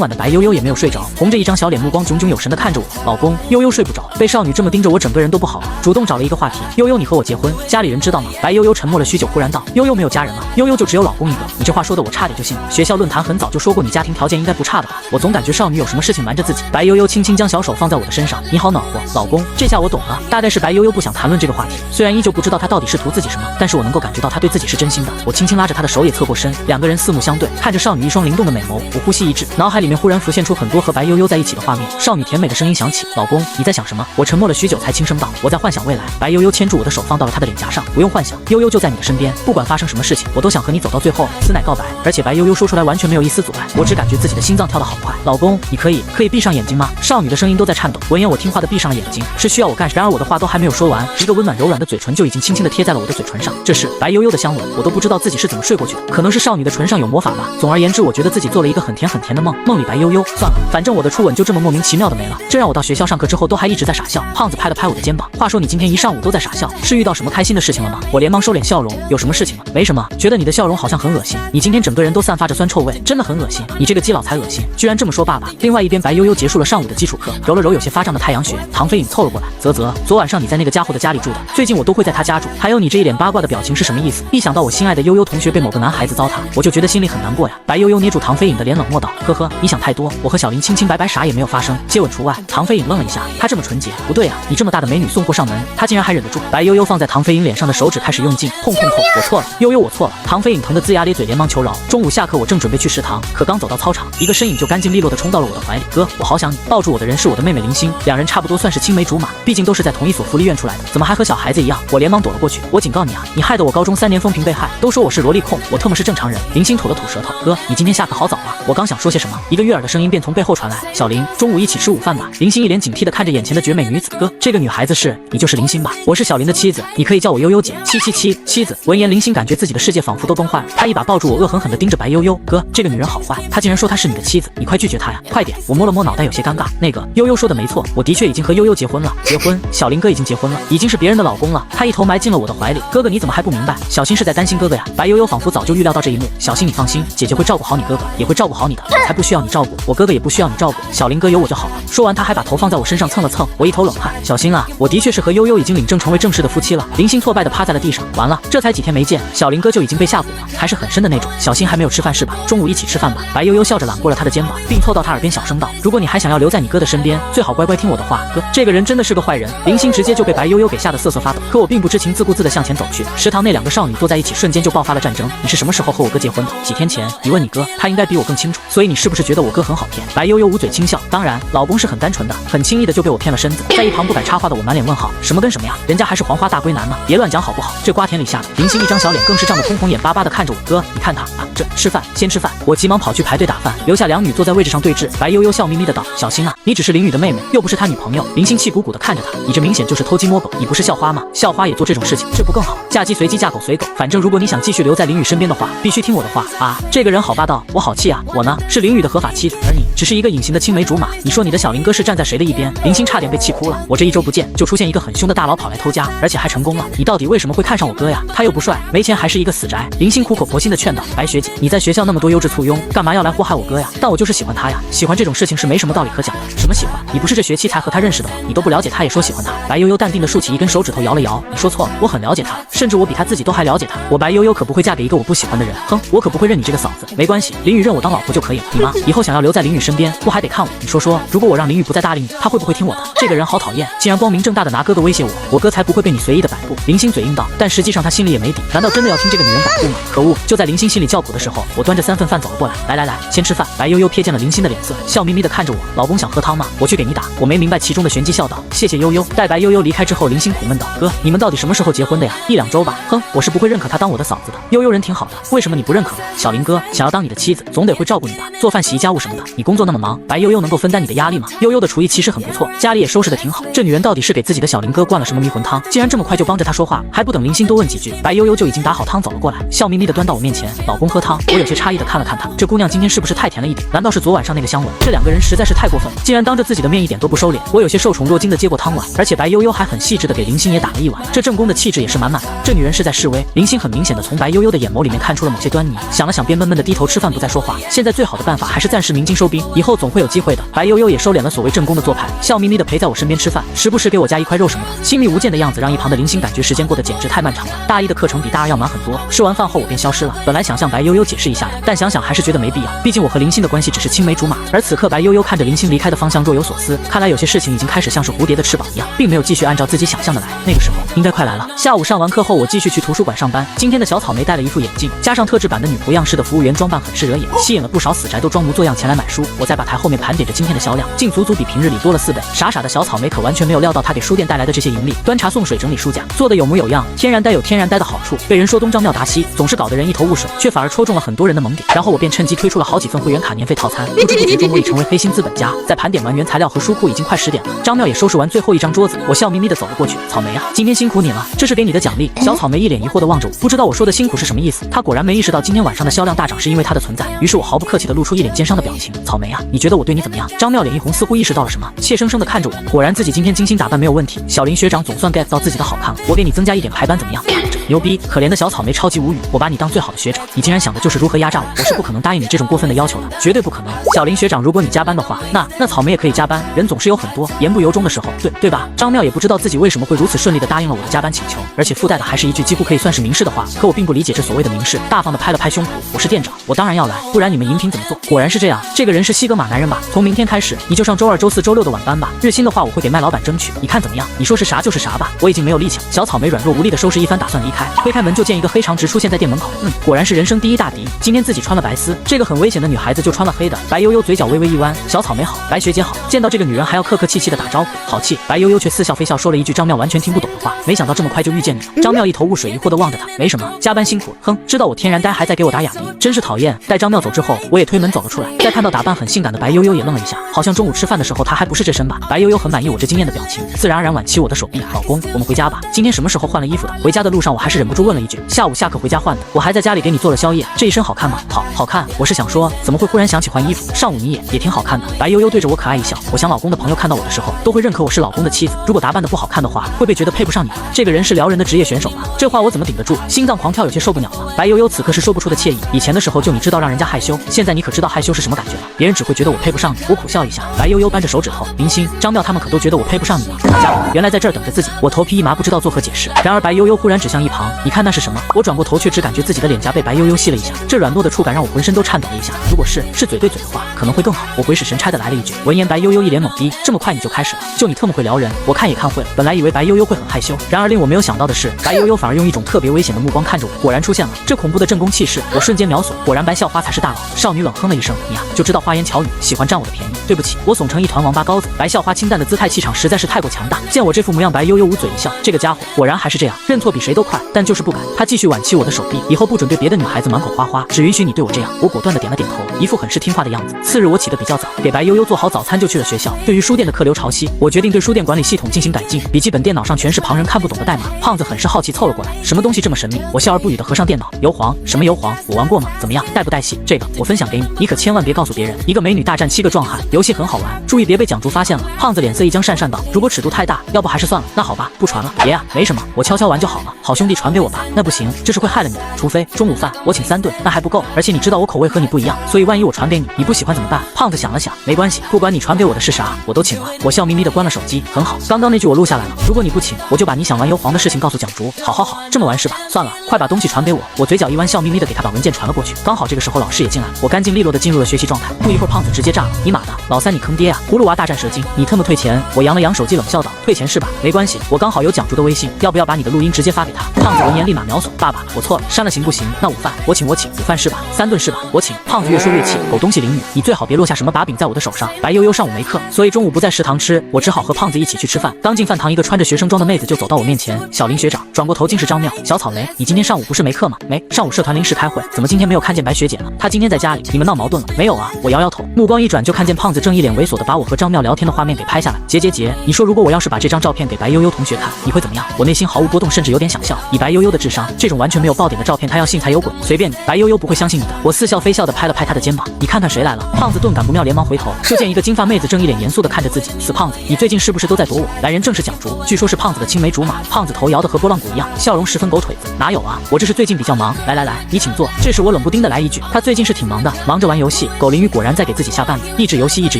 晚的白悠悠也没有睡着，红着一张小脸，目光炯炯有神的看着我。老公，悠悠睡不着，被少女这么盯着我，整个人都不好了。主动找了一个话题，悠悠，你和我结婚，家里人知道吗？白悠悠沉默了许久，忽然道，悠悠没有家人了，悠悠就只有老公一个。你这话说的我差点就信了。学校论坛很早就说过你家庭条件应该不差的吧？我总感觉少女有什么事情瞒着自己。白悠悠轻轻将小手放在我的身上，你好暖和，老公。这下我懂了，大概是白悠悠不想谈论这个话题，虽然依旧不知道她到底是图自己什么，但是我能够感觉到她对自己是真心的。我轻轻拉着她的手也侧过身，两个人四目相对，看着少女一双灵动的美眸，我呼吸一滞，脑海里面忽然浮现出很多和白悠悠在一起的画面。少女甜美的声音响起，老公，你在想什么？我沉默了许久才轻声道，我在幻想未来。白悠悠牵住我的手放到了她的脸颊上，不用幻想，悠悠就在你的身边，不管发生什么事情，我都想和你走到最后，此乃告白。而且白悠悠说出来完全没有一丝阻碍，我只感觉自己的心脏跳得好快。老公，你可以闭上眼睛吗？少女的声音都在颤抖。闻言我听话的闭上了眼睛，是需要我干什么？然而我的话都还没有说完，一个温暖柔软的嘴唇就已经轻轻地贴在了我的嘴唇上，这是白悠悠的香吻，我都不知道自己是怎么睡过去的，可能是少女的唇上有魔法吧。总而言之，我觉得自己做了一个很甜的梦，梦里白悠悠。算了，反正我的初吻就这么莫名其妙的没了，这让我到学校上课之后都还一直在傻笑。胖子拍了拍我的肩膀，话说你今天一上午都在傻笑，是遇到什么开心的事情了吗？我连忙收敛笑容，有什么事情吗？没什么，觉得你的笑容好像很恶心，你今天整个人都散发着酸臭味，真的很恶心，你这个基佬才恶心，居然这么说爸爸。另外一边，白悠悠结束了上午的基础课，揉了揉有些发胀的太阳穴，唐飞影凑了过来，啧，昨晚上你在那个家伙的家里住的，最近我都会在他家住，还有你这一脸八卦的表情是什么意思？一想到我心爱的悠悠同学被某个男孩子糟蹋，我就觉得心里很难过呀。白悠悠捏住唐飞影的脸冷漠道，呵呵，你想太多，我和小林清清白白啥也没有发生，接吻除外。唐飞影愣了一下，他这么纯洁，不对啊，你这么大的美女送货上门，他竟然还忍得住。白悠悠放在唐飞影脸上的手指开始用劲，痛，我错了，悠悠我错了。唐飞影疼得龇牙咧嘴，连忙求饶。中午下课，我正准备去食堂，可刚走到操场，一个身影就干净利落地冲到了我的怀里。哥，我好想你。抱住我的人是我的妹妹林星，两人差不多算是青梅竹马，毕竟都是在同一所福利院出来的，怎么还和小孩子一样？我连忙躲了过去。我警告你啊，你害得我高中3年风评被害，都说我是萝莉控，我特么是正常人。林星吐了吐舌头，哥，你今天下课好早啊。我刚想说些什么，一个悦耳的声音便从背后传来，小林，中午一起吃午饭吧。林星一脸警惕地看着眼前的绝美女子，哥，这个女孩子是你就是林星吧？我是小林的妻子，你可以叫我悠悠姐。妻子。闻言，林星感觉自己的世界仿佛都崩坏了，她一把抱住我，恶狠狠地盯着白悠悠，哥，这个女人好坏，她竟然说她是你的妻子，你快拒绝她呀，快点。我摸了摸脑袋，有些尴尬。那个悠悠说的没错，我的确已经和悠悠结婚了。结婚？小林哥已经结婚了，已经是别人的老公了。他一头埋进了我的怀里，哥哥你怎么还不明白？小新是在担心哥哥呀。白悠悠仿佛早就预料到这一幕，小新你放心，姐姐会照顾好你哥哥，也会照顾好你的，我才不需要你照顾，我哥哥也不需要你照顾，小林哥有我就好了。说完，他还把头放在我身上蹭了蹭，我一头冷汗。小新啊，我的确是和悠悠已经领证成为正式的夫妻了。林星挫败地趴在了地上，完了，这才几天没见，小林哥就已经被下蛊了，还是很深的那种。小新还没有吃饭是吧？中午一起吃饭吧。白悠悠笑着揽过了他的肩膀，并凑到他耳边小声道，如果你还想要留在你哥的身边，最好乖乖听我的话。哥，这个人真的是个坏人。林星直接就被白悠悠给吓得瑟瑟发抖，可我并不知情，自顾自地向前走去。食堂那两个少女坐在一起，瞬间就爆发了战争。你是什么时候和我哥结婚的？几天前。你问你哥，他应该比我更清楚。所以你是不是觉得我哥很好骗？白悠悠捂嘴轻笑，当然，老公是很单纯的，很轻易的就被我骗了身子。在一旁不敢插话的我满脸问号，什么跟什么呀？人家还是黄花大闺男呢，别乱讲好不好？这瓜田李下的，林星一张小脸更是涨得通红，眼巴巴的看着我。哥，你看他啊，这吃饭，先吃饭。我急忙跑去排队打饭，留下两女坐在位置上对峙。白悠悠笑眯眯的道：“小心啊，你只是林雨的妹妹，又不是他女朋友。”林星气鼓鼓的看着他，你这明显就是偷鸡摸狗，你不是校花吗？校花也做这种事情，这不更好？嫁鸡随鸡，嫁狗随狗。反正如果你想继续留在林雨身边的话，必须听我的话啊！这个人好霸道，我好气啊！我呢是林雨的合法妻子，而你只是一个隐形的青梅竹马。你说你的小林哥是站在谁的一边？林星差点被气哭了。我这一周不见，就出现一个很凶的大佬跑来偷家，而且还成功了。你到底为什么会看上我哥呀？他又不帅，没钱，还是一个死宅。林星苦口婆心的劝道：“白学姐，你在学校那么多优质簇拥，干嘛要来祸害我哥呀？但我就是喜欢他呀，喜欢这种事情是没什么道理可讲的。什么喜欢？你不是这学期才和他认识的吗？你都不了解他也说喜欢他？”白悠悠淡定的竖起一根手指头摇了摇：“你说错了，我很了解他，甚至我比他自己都还了解他。我白悠悠可不会嫁给一个我不喜欢的人，哼，我可不会认你这个嫂子。没关系，林雨认我当老婆就可以了。你吗？以后想要留在林雨身边，不还得看我？你说说，如果我让林雨不再搭理你，他会不会听我的？这个人好讨厌，竟然光明正大的拿哥哥威胁我，我哥才不会被你随意的摆布。”林星嘴硬道，但实际上他心里也没底，难道真的要听这个女人摆布吗？可恶！就在林星心里叫苦的时候，我端着3份饭走了过来。来来来，先吃饭。白悠悠瞥见了林星的脸色，笑眯眯的看着我，老公想喝汤吗？我去给你打。我没明白其中的玄机，笑道：“谢谢悠悠。”待白悠悠离开之后，林星苦闷道：“哥，你们到底什么时候结婚的呀？1、2周吧。哼，我是不会认可她当我的嫂子的。悠悠人挺好的，为什么你不认可呢？小林哥想要当你的妻子，总得会照顾你吧，做饭、洗衣、家务什么的。你工作那么忙，白悠悠能够分担你的压力吗？悠悠的厨艺其实很不错，家里也收拾得挺好。这女人到底是给自己的小林哥灌了什么迷魂汤？竟然这么快就帮着他说话，还不等林星多问几句，白悠悠就已经打好汤走了过来，笑眯眯的端到我面前。老公喝汤。我有些诧异的看了看她，这姑娘今天是不是太甜了一点？难道是昨晚上那个香吻？这两个人实在是太过分了，竟然当着自己的面一点都不收敛。我有些受宠若惊的接过汤碗，而且白悠悠还很细致的给林星也打了一碗，这正宫的气质也是满满的。这女人是在示威。林星很明显的从白悠悠的眼眸里面看出了某些端倪，想了想便闷闷的低头吃饭不再说话。现在最好的办法还是暂时鸣金收兵，以后总会有机会的。白悠悠也收敛了所谓正宫的做派，笑眯眯的陪在我身边吃饭，时不时给我加一块肉什么的，亲密无间的样子让一旁的林星感觉时间过得简直太漫长了。大一的课程比大二要忙很多，吃完饭后我便消失了。本来想向白悠悠解释一下的，但想想还是觉得没必要，毕竟我和林星的关系只是青梅竹马。而此刻白悠悠看着林星离开的方向若有所思，看来有些事情已经开始像是蝴蝶的翅膀一样，并没有继续按照自己想象的来。那个时候应该快来了。下午上完课后，我继续去图书馆上班。今天的小草莓戴了一副眼镜，加上特制版的女仆样式的服务员装扮很是惹眼，吸引了不少死宅都装模作样前来买书。我在吧台后面盘点着今天的销量，竟足足比平日里多了4倍。傻傻的小草莓可完全没有料到他给书店带来的这些盈利，端茶送水整理书架，做的有模有样。天然呆有天然呆的好处，被人说东张妙达西，总是搞得人一头雾水，却反而戳中了很多人的萌点。然后我便趁机推出了好几份会员卡年费套餐，不知不觉中我已成为黑心资本家。在盘点完原材料和书库，已经快10点了。张妙也收拾完最后一张桌子，我笑眯眯的走了过去。草莓啊，今天辛苦你了，这是给你的奖励。小草莓一脸疑惑的望着我，不知道我说的辛苦是什么意思。他果然没意识到今天晚上的销量大涨是因为他的存在，于是我毫不客气的露出一脸奸商的表情。草莓啊，你觉得我对你怎么样？张妙脸一红，似乎意识到了什么，怯生生的看着我。果然自己今天精心打扮没有问题，小林学长总算 get 到自己的好看了。我给你增加1点排班怎么样？牛逼！可怜的小草莓超级无语，我把你当最好的学长，你竟然想的就是如何压榨我，我是不可能答应你这种过分的要求的，绝对不可能。小林学长，如果你加班的话，那草莓也可以加班，人总是有很多言不由衷的时候，对吧？张妙也不知道自己为什么会如此顺利的答应了我的加班请求，而且附带的还是一句几乎可以算是明示的话。可我并不理解这所谓的明示，大方的拍了拍胸脯，我是店长，我当然要来，不然你们饮品怎么做？果然是这样，这个人是西格玛男人吧？从明天开始你就上周2、周4、周6的晚班吧，日薪的话我会给麦老板争取，你看怎么样？你说是啥就是啥吧，我已经没有力气了。小草莓软弱无力的收拾一番，打算离开，推开门就见一个黑长直出现在店门口。果然是人生第一大敌。今天自己穿了白丝，这个很危险的女孩子就穿了黑的。白悠悠嘴角微微一弯，小草莓好，白学姐好。见到这个女人还要客客气气的打招呼，好气。白悠悠却似笑非笑说了一句张妙完全听不懂的话，没想到这么快就遇见你了。张妙一头雾水疑惑的望着他，没什么，加班辛苦了。哼，知道我天然呆还在给我打哑谜，真是讨厌。待张妙走之后，我也推门走了出来，再看到打扮很性感的白悠悠也愣了一下，好像中午吃饭的时候她还不是这身吧。白悠悠很满意我这惊艳的表情，自然而然挽起我的手臂，老公，我们回家吧。今天什么时候换了衣服的？回家的路上我还是忍不住问了一句，下午下课回家换的，我还在家里给你做了宵夜，这一身好看吗？好看。我是想说，怎么会忽然想起换衣服？上午你也挺好看的。白悠悠对着我可爱一笑，我想老公的朋友看到我的时候都会认可我是老公的妻子，如果打扮的不好看的话，会被觉得配不上你。这个人是撩人的职业选手吗？这话我怎么顶得住？心脏狂跳，有些受不了了。白悠悠此刻是说不出的惬意，以前的时候就你知道让人家害羞，现在你可知道害羞是什么感觉了？别人只会觉得我配不上你。我苦笑一下，白悠悠扳着手指头，林星、张妙他们可都觉得我配不上你了。家伙，原来在这儿等着自己，我头皮一麻，不知道作何解释。然而白悠悠忽然指向一旁，你看那是什么？我转过头却只感觉自己的脸颊被白悠悠吸了一下，这软糯的触感让我浑身都颤抖了一下。如果是嘴对嘴的话，可能会更好。我鬼使神差的来了一句。闻言白悠悠一脸懵逼，这么快你就开始了？就你特么会撩人，我看也看会了。本来以为白悠悠会很害羞，然而令我没有想到的是，白悠悠反而用一种特别危险的目光看着我。果然出现了，这恐怖的正宫气势，我瞬间秒锁。果然白校花才是大佬。少女冷哼了一声，你呀就知道花言巧语，喜欢占我的便宜。对不起，我怂成一团王八羔子。白校花清淡的姿态气场实在是太过强大，见我这副模样，白悠悠捂嘴一笑，这个家伙果然还是这样，认错比谁都快。但就是不敢。他继续挽起我的手臂，以后不准对别的女孩子满口花花，只允许你对我这样。我果断的点了点头，一副很是听话的样子。次日我起得比较早，给白悠悠做好早餐就去了学校。对于书店的客流潮汐，我决定对书店管理系统进行改进。笔记本电脑上全是旁人看不懂的代码。胖子很是好奇凑了过来，什么东西这么神秘？我笑而不语的合上电脑。油黄？什么油黄？我玩过吗？怎么样？带不带戏？这个我分享给你，你可千万别告诉别人。一个美女大战7个壮汉，游戏很好玩，注意别被蒋竹发现了。胖子脸色一僵，讪讪道：“如果尺度太大，要不还是算了。那好吧，不传了。爷啊，没什么，我悄悄玩就好了。好兄弟，传给我吧。那不行，这是会害了你的。除非中午饭我请3顿，那还不够。而且你知道我口味和你不一样，所以万一我传给你，你不喜欢怎么办？”胖子想了想，没关系，不管你传给我的是啥，我都请了。我笑眯眯的关了手机，很好。刚刚那句我录下来了，如果你不请，我就把你想玩油黄的事情告诉蒋竹。好好好，这么玩是吧？算了，快把东西传给我。我嘴角一弯，笑眯眯的给他把文件传了过去。刚好这个时候老师也进来，我干净利落的进入了学习状态。不一会儿，胖子直接炸了：“你妈的，老三你坑爹啊！葫芦娃大战蛇精，你特么退钱！”我扬了扬手机，冷笑道：“退钱是吧？没关系，我刚好有蒋竹的微信，要不要把你的录音直接发给他？”胖子闻言立马秒锁：“爸爸，我错了，删了行不行？那午饭我请，午饭是吧？3顿是吧？我请。”胖子越说越气，狗东西淋雨，你最好别落下什么把柄在我的手上。白悠悠上午没课，所以中午不在食堂吃，我只好和胖子一起去吃饭。刚进饭堂，一个穿着学生装的妹子就走到我面前：“小林学长。”转过头竟是张妙。小草莓，你今天上午不是没课吗？没，上午社团临时开会，怎么今天没有看见白学姐呢？她今天在家里，你们闹矛盾了？没有啊，我摇摇头，目光一转就看见胖子正一脸猥琐的把我和张妙聊天的画面给拍下来。杰，你说如果我要是把这张照片给白悠悠同学看，你会怎么样？我内心毫无波动，甚至有点想笑。以白悠悠的智商，这种完全没有爆点的照片，她要信才有鬼。随便你，白悠悠不会相信你的。我似笑非笑的拍了拍她的肩膀，你看看谁来了？胖子顿感不妙，连忙回头，就见一个金发妹子正一脸严肃的看着自己。死胖子，你最近是不是都在躲我？来人正是蒋竹，据说是胖子的青梅竹马。胖子头摇得和拨浪鼓一样，笑容十分狗腿子。哪有啊，我这是最近比较忙。来，你请坐。这时我冷不丁的来一句，他最近是挺忙的，忙着玩游戏。狗林鱼果然在给自己下绊子，益智游戏。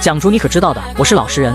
蒋竹你可知道的，我是老实人。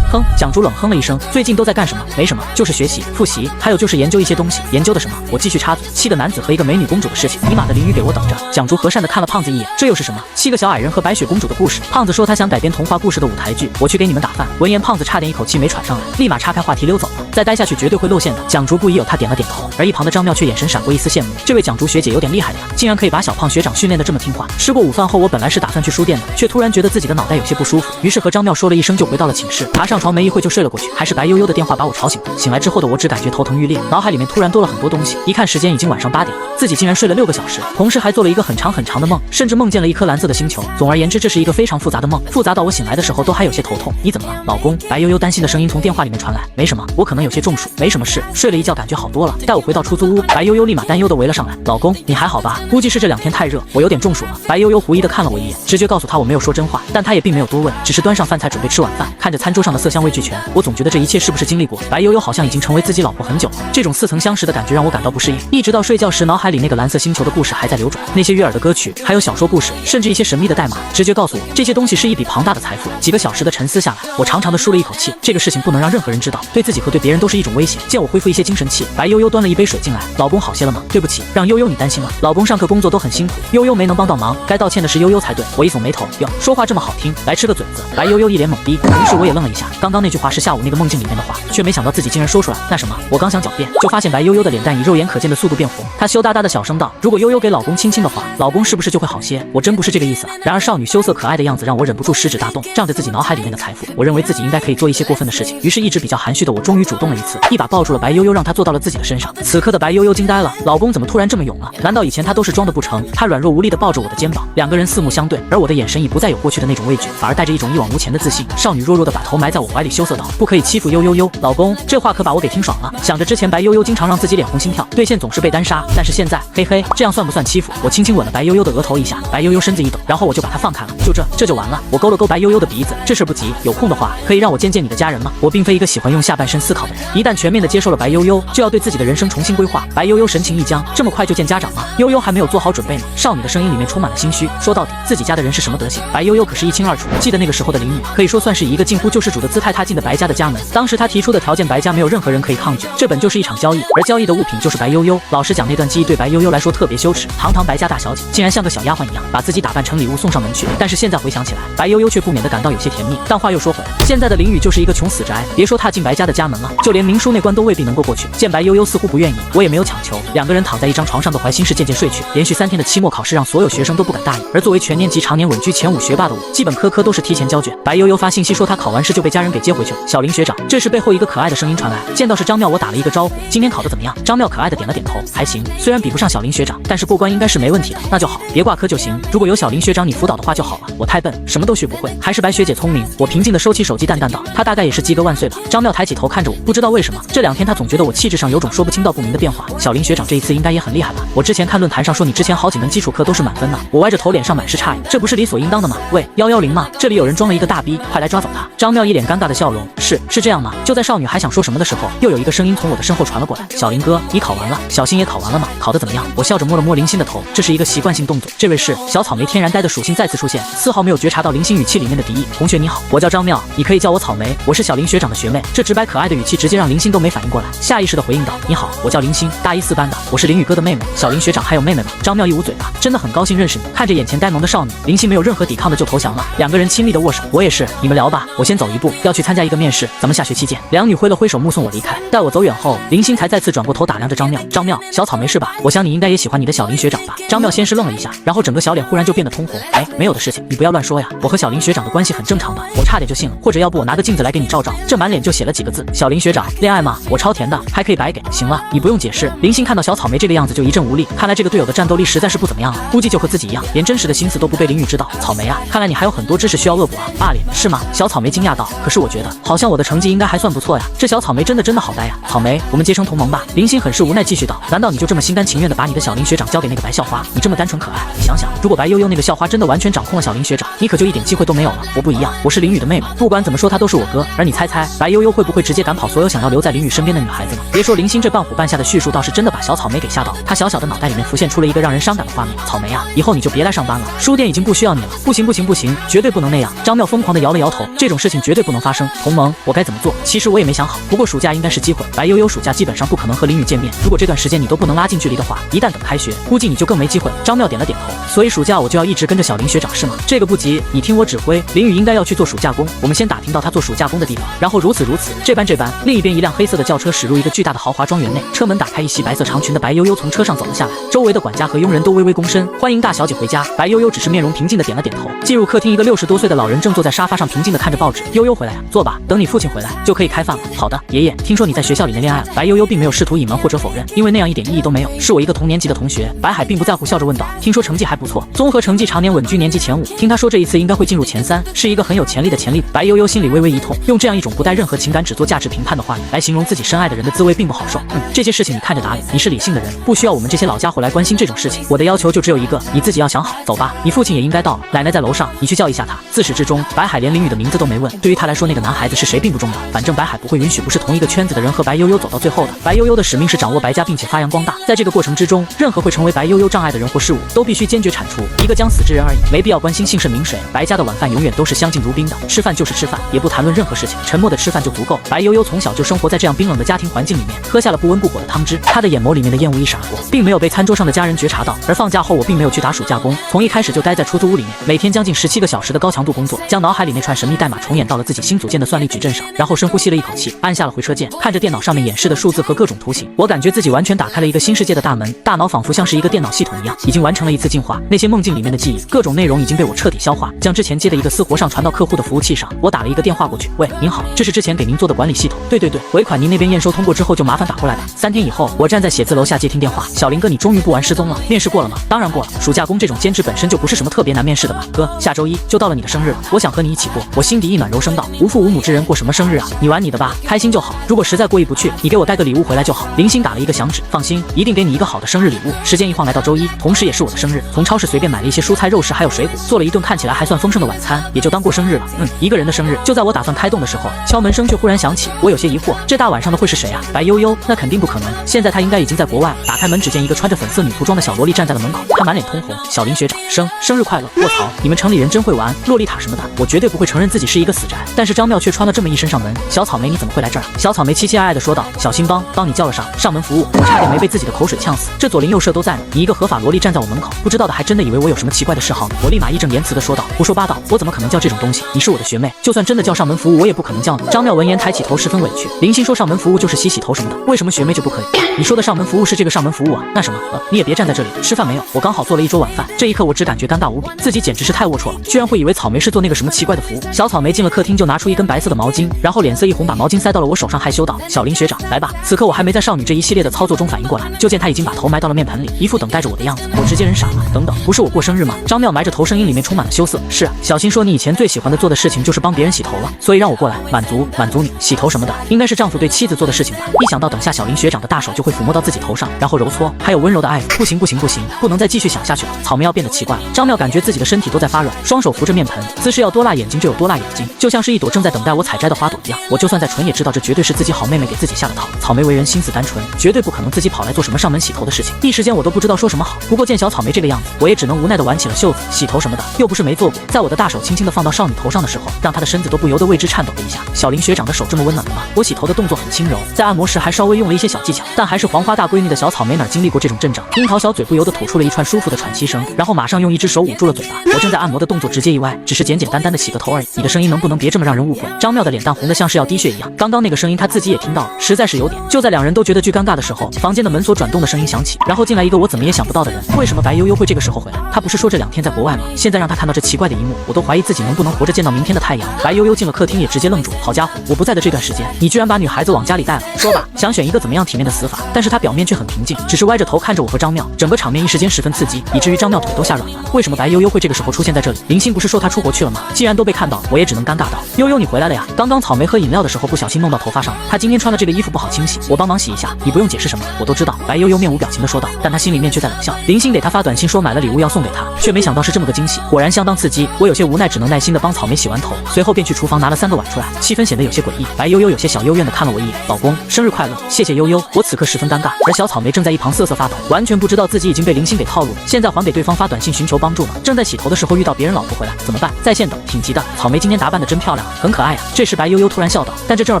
哼，蒋竹冷哼了一声，最近都在干什么？没什么，就是学习、复习，还有就是研究一些东西。研究的什么？我继续插嘴，7个男子和一个美女公主的事情。尼玛的，林鱼给我等着。蒋竹和善的看了胖子一眼，这又是什么？7个小矮人和白雪公主的故事。胖子说他想改编童话故事的舞台剧，我去给你们打饭。闻言，胖子差点一口气没喘上来，立马岔开话题溜走了。再待下去绝对会露馅的。蒋竹不疑有他点了点头，而一旁的张妙却眼神闪过一丝羡慕。这位蒋竹学姐有点厉害的呀，竟然可以把小胖学长训练得这么听话。吃过午饭后，我本来是打算去书店的，却突然觉得自己的脑袋有些不舒服，于是和张妙说了一声就回到了寝室，爬上床没一会就睡了过去。还是白悠悠的电话把我吵醒了。醒来之后的我只感觉头疼欲裂，脑海里面突然多了很多东西。一看时间已经晚上8点了，自己竟然睡了6个小时，同时还做了一个很长的梦，甚至梦见了一颗蓝色的星球。总而言之，这是一个非常复杂的梦，复杂到我醒来的时候都还有些头痛。你怎么了，老公？白悠悠担心的声音从电话里面传来。没什么，我可能有些中暑，没什么事，睡了一觉感觉好多了。带我回到出租屋。白悠悠立马担忧的围了上来。老公，你还好吧？估计是这2天太热，我有点中暑了。白悠悠狐疑的看了我一眼，直觉告诉他我没有说真话，但他也并没有多问，只是端上饭菜准备吃晚饭。看着餐桌上的色香味俱全，我总觉得这一切是不是经历过？白悠悠好像已经成为自己老婆很久了，这种似曾相识的感觉让我感到不适应。一直到睡觉时，脑海里那个蓝色星球的故事还在流转，那些悦耳的歌曲，还有小说故事，甚至一些神秘的代码。直觉告诉我，这些东西是一笔庞大的财富。几个小时的沉思下来，我长长的舒了一口气。这个事情不能让任何人知道，对自己和对别人都是一种威胁。见我恢复一些精神气，白悠悠端了一杯水进来。老公好些了吗？对不起，让悠悠你担心了。老公上课工作都很辛苦，悠悠没能帮到忙，该道歉的是悠悠才对。我一耸眉头，哟，说话这么好听，来吃个嘴子。白悠悠一脸懵逼，于是我也愣了一下。刚刚那句话是下午那个梦境里面的话，却没想到自己竟然说出来。那什么？我刚想狡辩，就发现白悠悠的脸蛋以肉眼可见的速度变红。她羞答答的小声道：“如果悠悠给老公亲亲的话，老公是不是就会好些？”我真不是这个意思了。然而少女羞涩可爱的样子让我忍不住食指大动，仗着自己脑海里面的财富，我认为自己应该可以做一些过分的事情。于是，一直比较含蓄的我终于主动了一次，一把抱住了白悠悠，让她坐到了自己的身上。此刻的白悠悠惊呆了，老公怎么突然这么勇了？难道以前她都是装的不成？她软弱无力的抱着我的肩膀，两个人四目相对，而我的眼神已不再有过去的那种畏惧，反而带着一种一往无前的自信。少女弱弱的把头埋在我怀里，羞涩道：“不可以欺负悠悠悠。”老公，这话可把我给听爽了。想着之前白悠悠经常让自己脸红心跳，对线总是被单杀，但是现在，嘿嘿，这样算不算欺负？我轻轻吻了白悠悠的额头一下，白悠悠身子一抖，然后我就把她放开了。就这就完了。我勾了勾白悠悠的鼻子，这事不急，有空的话可以让我见见你的家人吗？我并非一个喜欢用下半身思考的人，一旦全面的接受了白悠悠，就要对自己的人生重新规划。白悠悠神情一僵，这么快就见家长吗？悠悠还没有做好准备呢。少女的声音里面充满了心虚，说到底自己家的人是什么德行，白悠悠可是一清二楚。记得那个时候的林雨，可以说算是以一个近乎救世主的姿态踏进的白家的家门。当时他提出的条件，白家没有任何人可以抗拒，这本就是一场交易，而交易的物品就是白悠悠。老实讲，那段记忆对白悠悠来说特别羞耻，堂堂白家大小姐竟然像个小丫鬟一样，把自己打扮成礼物送上门去。但是现在回想起来，白悠悠却不免的感到有些甜蜜。但话又说回来，现在的林雨就是一个穷死宅，别说踏进白家的家门了，就连明书那关都未必能够过去。见白悠悠似乎不愿意，我也没有强求，两个人躺在一张床上的怀心事渐渐睡去。连续3天的期末考试让所有学生都不敢大意，而作为全年级常年稳居前5学霸的我，基本科科都是提前交卷。白悠悠发信息说她考完试就被家人给接回去了。小林学长，这时背后一个可爱的声音传来，见到是张妙，我打了一个招呼。今天考考得怎么样？张妙可爱的点了点头，还行，虽然比不上小林学长，但是过关应该是没问题的。那就好，别挂科就行。如果有小林学长你辅导的话就好了。我太笨，什么都学不会，还是白学姐聪明。我平静地收起手机，淡淡道，她大概也是鸡哥万岁吧。张妙抬起头看着我，不知道为什么，这2天她总觉得我气质上有种说不清道不明的变化。小林学长这一次应该也很厉害吧？我之前看论坛上说你之前好几门基础课都是满分呢。我歪着头，脸上满是诧异，这不是理所应当的吗？喂，110吗？这里有人装了一个大逼，快来抓走他！张妙一脸尴尬的笑容，是这样吗？就在少女还想说什么的时候，又有一个声音从我的身后传了过来，小林哥，你考完了，小新也考完了吗？考得怎么样？我笑着摸了摸林欣的头，这是一个习惯性动作。这位是小草莓天然呆的属性再次出现，丝毫没有觉察到林欣语气里面的敌意。同学你好，我叫张妙，你可以叫我草莓，我是小林学长的学妹。这直白可爱的语气直接让林欣都没反应过来，下意识的回应道，你好，我叫林欣，大一4班的，我是林宇哥的妹妹。小林学长还有妹妹吗？张妙一捂嘴巴，真的很高兴认识你。看着眼前呆萌的少女，林欣没有任何抵抗的就投降了，2个人亲密的握手。我也是，你们聊吧，我先走一步，要去参加一个面试，咱们下学期见。2女挥了挥手目送我离开，待我走远后，林欣才再次转过头打量着张妙。张妙，小草莓是吧？我想你应该也喜欢你的小林学长吧？张妙先是愣了一下，然后整个小脸忽然就变得通红。哎，没有的事情，你不要乱说呀，我和小林学长的关系很正常的，我差点就信了。或者要不我拿个镜子来给你照照，这满脸就写了几个字，小林学长，恋爱吗？我超甜的，还可以白给。行了，你不用解释。林欣看到小草莓这个样子就一阵无力，看来这个队友的战斗力实在是不怎么样啊，估计就和自己一样，连真实的心思都不被林宇知道。草莓啊，看来你还有很多知识需要恶补啊。阿脸是吗？小草莓惊讶道，可是我觉得好像我的成绩应该还算不错呀。这小草莓真的好呆呀。草莓，我们结成同盟吧。林欣很是无奈继续道，难道你就这么心甘情愿的把你的小林学长交给那个白校花？你这么单纯可爱，你想想，如果白悠悠那个校花真的完全掌控了小林学长，你可就一点机会都没有了。我不一样，我是林宇的妹妹，不管怎么说他都是我哥。而你猜猜，白悠悠会不会直接赶跑所有想要留在林宇身边的女孩子呢？别说林欣这半虎半下的叙述，倒是真的把小草莓给吓到了。她小小的脑袋里面浮现出了一个让人伤感的画面。草莓啊，以后你就别来上班了，书店已经不需要你了。不行，绝对不能那样。张妙疯狂的摇了摇头，这种事情绝对不能发生。同盟，我该怎么做？其实我也没想好，不过暑假应该是机会。白悠悠暑假基本上不可能和林宇见面，如果这段时间你都不能拉近距离的话，一旦等开学，估计你就更没机会了。张妙点了点头，所以暑假我就要一直跟着小林学长是吗？这个不急，你听我指挥。林宇应该要去做暑假工，我们先打听到他做暑假工的地方，然后如此，这般。另一边，一辆黑色的轿车驶入一个巨大的豪华庄园内，车门打开，一袭白色长裙的白悠悠从车上走了下来，周围的管家和佣人都微微躬身，欢迎大小姐回家。白悠悠只是面容平静的点了点头。进入客厅，一个60多岁的老人正坐在沙发上平静的看着报纸。悠悠回来呀，坐吧，等你父亲回来就可以开饭了。好的，爷爷，听说你在学校里面恋爱了。白悠悠并没有试图隐瞒或者否认，因为那样一点意义都没有。是我一个同年级的同学。白海并不在乎，笑着问道，听说成绩还不错，综合成绩常年稳居年级前5，听他说这一次应该会进入前3，是一个很有潜力的潜力。白悠悠心里微微一痛，用这样一种不带任何情感只做价值评判的话语来形容自己深爱的人的滋味并不好受。这些事情你看着打理，你是理性的人，不需要我们这些老家伙来关心这种事情。我的要求就只有一个，你自己要想好。走吧，你父亲也应该到了，奶奶在楼上，你去叫一下他。自始至终，白海连林宇的名字都没问，对于他来说那个男孩子是谁并不重要，反正白海不会允许不是同一个圈子的人和白悠悠走到最后的。白悠悠的使命是掌握白家并且发扬光大，在这个过程之中，任何会成为白悠悠障碍的人或事物都必须坚决铲除，一个将死之人而已，没必要关心姓甚名谁。白家的晚饭永远都是相敬如宾的，吃饭就是吃饭，也不谈论任何事情，沉默的吃饭就足够。白悠悠从小就生活在这样冰冷的家庭环境里面，喝下了不温不火的汤汁，他的眼眸里面的厌恶一闪而过，并没有被餐桌上的家人觉察到。而放假后，我并没有去打暑假工，从一开始就待在出租屋里面，每天将近17个小时的高强度工作，将脑海里那串神秘代码重演到了自己新组建的算力矩阵上，然后深呼吸了一口气，按下了回车键，看着电脑上面演示的数字和各种图形，我感觉自己完全打开了一个新世界的大门，大脑仿佛像是一个电脑系统一样，已经完成了一次进化。那些梦境里面的记忆，各种内容已经被我彻底消化，将之前接的一个私活上传到客户的服务器上。我打了一个电话过去，喂，您好，这是之前给您做的管理系统。对，尾款您那边验收通过之后就麻烦打过来吧。3天以后，我站在写字楼下接听电话，小林哥，你终于不玩失踪了，面试过了吗？当然过了，暑假工这种兼职本身就不是什么特别难面试的吧？哥，下周1就到了你的生日了，我想和你一起过。我心底一暖，柔声道，无父无母之人过什么生日啊？你玩你的吧，开心就好。如果实在过意不去，你给我带个礼物回来就好。林欣打了一个响指，放心，一定给你一个好的生日礼物。时间一晃来到周1，同时也是我的生日，从超市随便买了一些蔬菜、肉食还有水果，做了一顿看起来还算丰盛的晚餐，也就当过生日了。一个人的生日。就在我打算开动的时候，敲门声却忽然响起，我有些疑惑，这大晚上的会是谁啊？白悠悠？那肯定不可能，现在她应该已经在国外了。打开门，只见一个穿着粉色女仆装的小萝莉站在了门口，她满脸通红。小林学长，生日快乐！卧槽，你们城里人真会玩洛丽塔什么的，我绝对不会承认自己是一个死宅。但是张妙却穿了这么一身上门，小草莓你怎么会来这儿？小草莓期期爱爱的说道，小心帮你叫了上门服务，我差点没被自己的口水呛死。这左邻右舍都在呢，你一个合法萝莉站在我门口，不知道的的还真的以为我有什么奇怪的嗜好呢。我立马义正言辞的说道：胡说八道，我怎么可能叫这种东西？你是我的学妹，就算真的叫上门服务，我也不可能叫你。张妙闻言抬起头，十分委屈。林星说上门服务就是洗头什么的，为什么学妹就不可以？你说的上门服务是这个上门服务啊？那什么，你也别站在这里，吃饭没有？我刚好做了一桌晚饭。这一刻我只感觉尴尬无比，自己简直是太龌龊了，居然会以为草莓是做那个什么奇怪的服务。小草莓进了客厅就拿出一根白色的毛巾，然后脸色一红，把毛巾塞到了我手上，害羞道：小林学长，来吧。此刻我还没在少女这一系列的操作中反应过来，就见他已经把头埋到了面盆里，一副等待着我的样子。我直接人傻了。等等，不是我过生日吗？张妙埋着头，声音里面充满了羞涩。是啊，小新说你以前最喜欢的做的事情就是帮别人洗头了，所以让我过来满足你。洗头什么的，应该是丈夫对妻子做的事情吧？一想到等下小林学长的大手就会抚摸到自己头上，然后揉搓，还有温柔的爱抚，不行，不能再继续想下去了。草莓要变得奇怪了。张妙感觉自己的身体都在发软，双手扶着面盆，姿势要多辣眼睛就有多辣眼睛，就像是一朵正在等待我采摘的花朵一样。我就算再蠢也知道这绝对是自己好妹妹给自己下的套。草莓为人心思单纯，绝对不可能自己跑来做什么上门洗头的事情。一时间我都不知道说什么好。不过见小草莓这个样子，我也只能无奈的挽起了袖子。洗头什么的又不是没做过，在我的大手轻轻的放到少女头上的时候，让她的身子都不由得为之颤抖了一下。小林学长的手这么温暖的吗？我洗头的动作很轻柔，在按摩时还稍微用了一些小技巧，但还是黄花大闺女的小草莓哪经历过这种阵仗，樱桃小嘴不由得吐出了一串舒服的喘息声，然后马上用一只手捂住了嘴巴。我正在按摩的动作直接意外，只是简简单单的洗个头而已。你的声音能不能别这么让人误会？张妙的脸蛋红得像是要滴血一样，刚刚那个声音她自己也听到了，实在是有点。就在两人都觉得巨尴尬的时候，房间的门锁转动的声音响起，然后进来一个我怎么也想不到的人。为什么白悠悠会这个时候回来？她不是说这2天在国外吗？现在让她看到这奇怪的一幕，我都怀疑自己能不能活着见到明天的太阳。白悠悠进了客厅也直接愣住，好家伙，我不在的这段时间，你居然把女孩子往家里带了。说吧，想选一个怎么样体面的死法，但是她表面却很平静，只是歪着头看着我和张妙，整个场面一时间十分刺激，以至于张妙腿都吓软了。为什么白悠悠会这个时候出现在这里？林星不是说她出国去了吗？既然都被看到，我也只能尴尬道：悠悠你回来了呀，刚刚草莓喝饮料的时候不小心弄到头发上了，她今天穿了这个衣服不好清洗，我帮忙洗一下，你不用解释什么，我都知道。白悠悠面无表情的说道，但她心里面却在冷笑。林星给她发短信说买了礼物要送给她，却没想到是这么个惊喜，果然相当刺激。我有些无奈，只能耐心的帮草莓洗完头，随后便去厨房拿了3个碗出来，气氛显得有些诡异。白悠悠有些小幽怨的看了我一眼，老公生日快乐，谢谢悠悠。我此刻十分尴尬，而小草莓正在一旁瑟瑟发抖，完全不知道自己已经被林星给套路了，现在还给对方发短信寻求帮助呢。正在洗头的时候遇到别人老婆回来，怎么办？在线等，挺急的。草莓今天打扮的真漂亮，很可爱呀。这时白悠悠突然笑道，但这正儿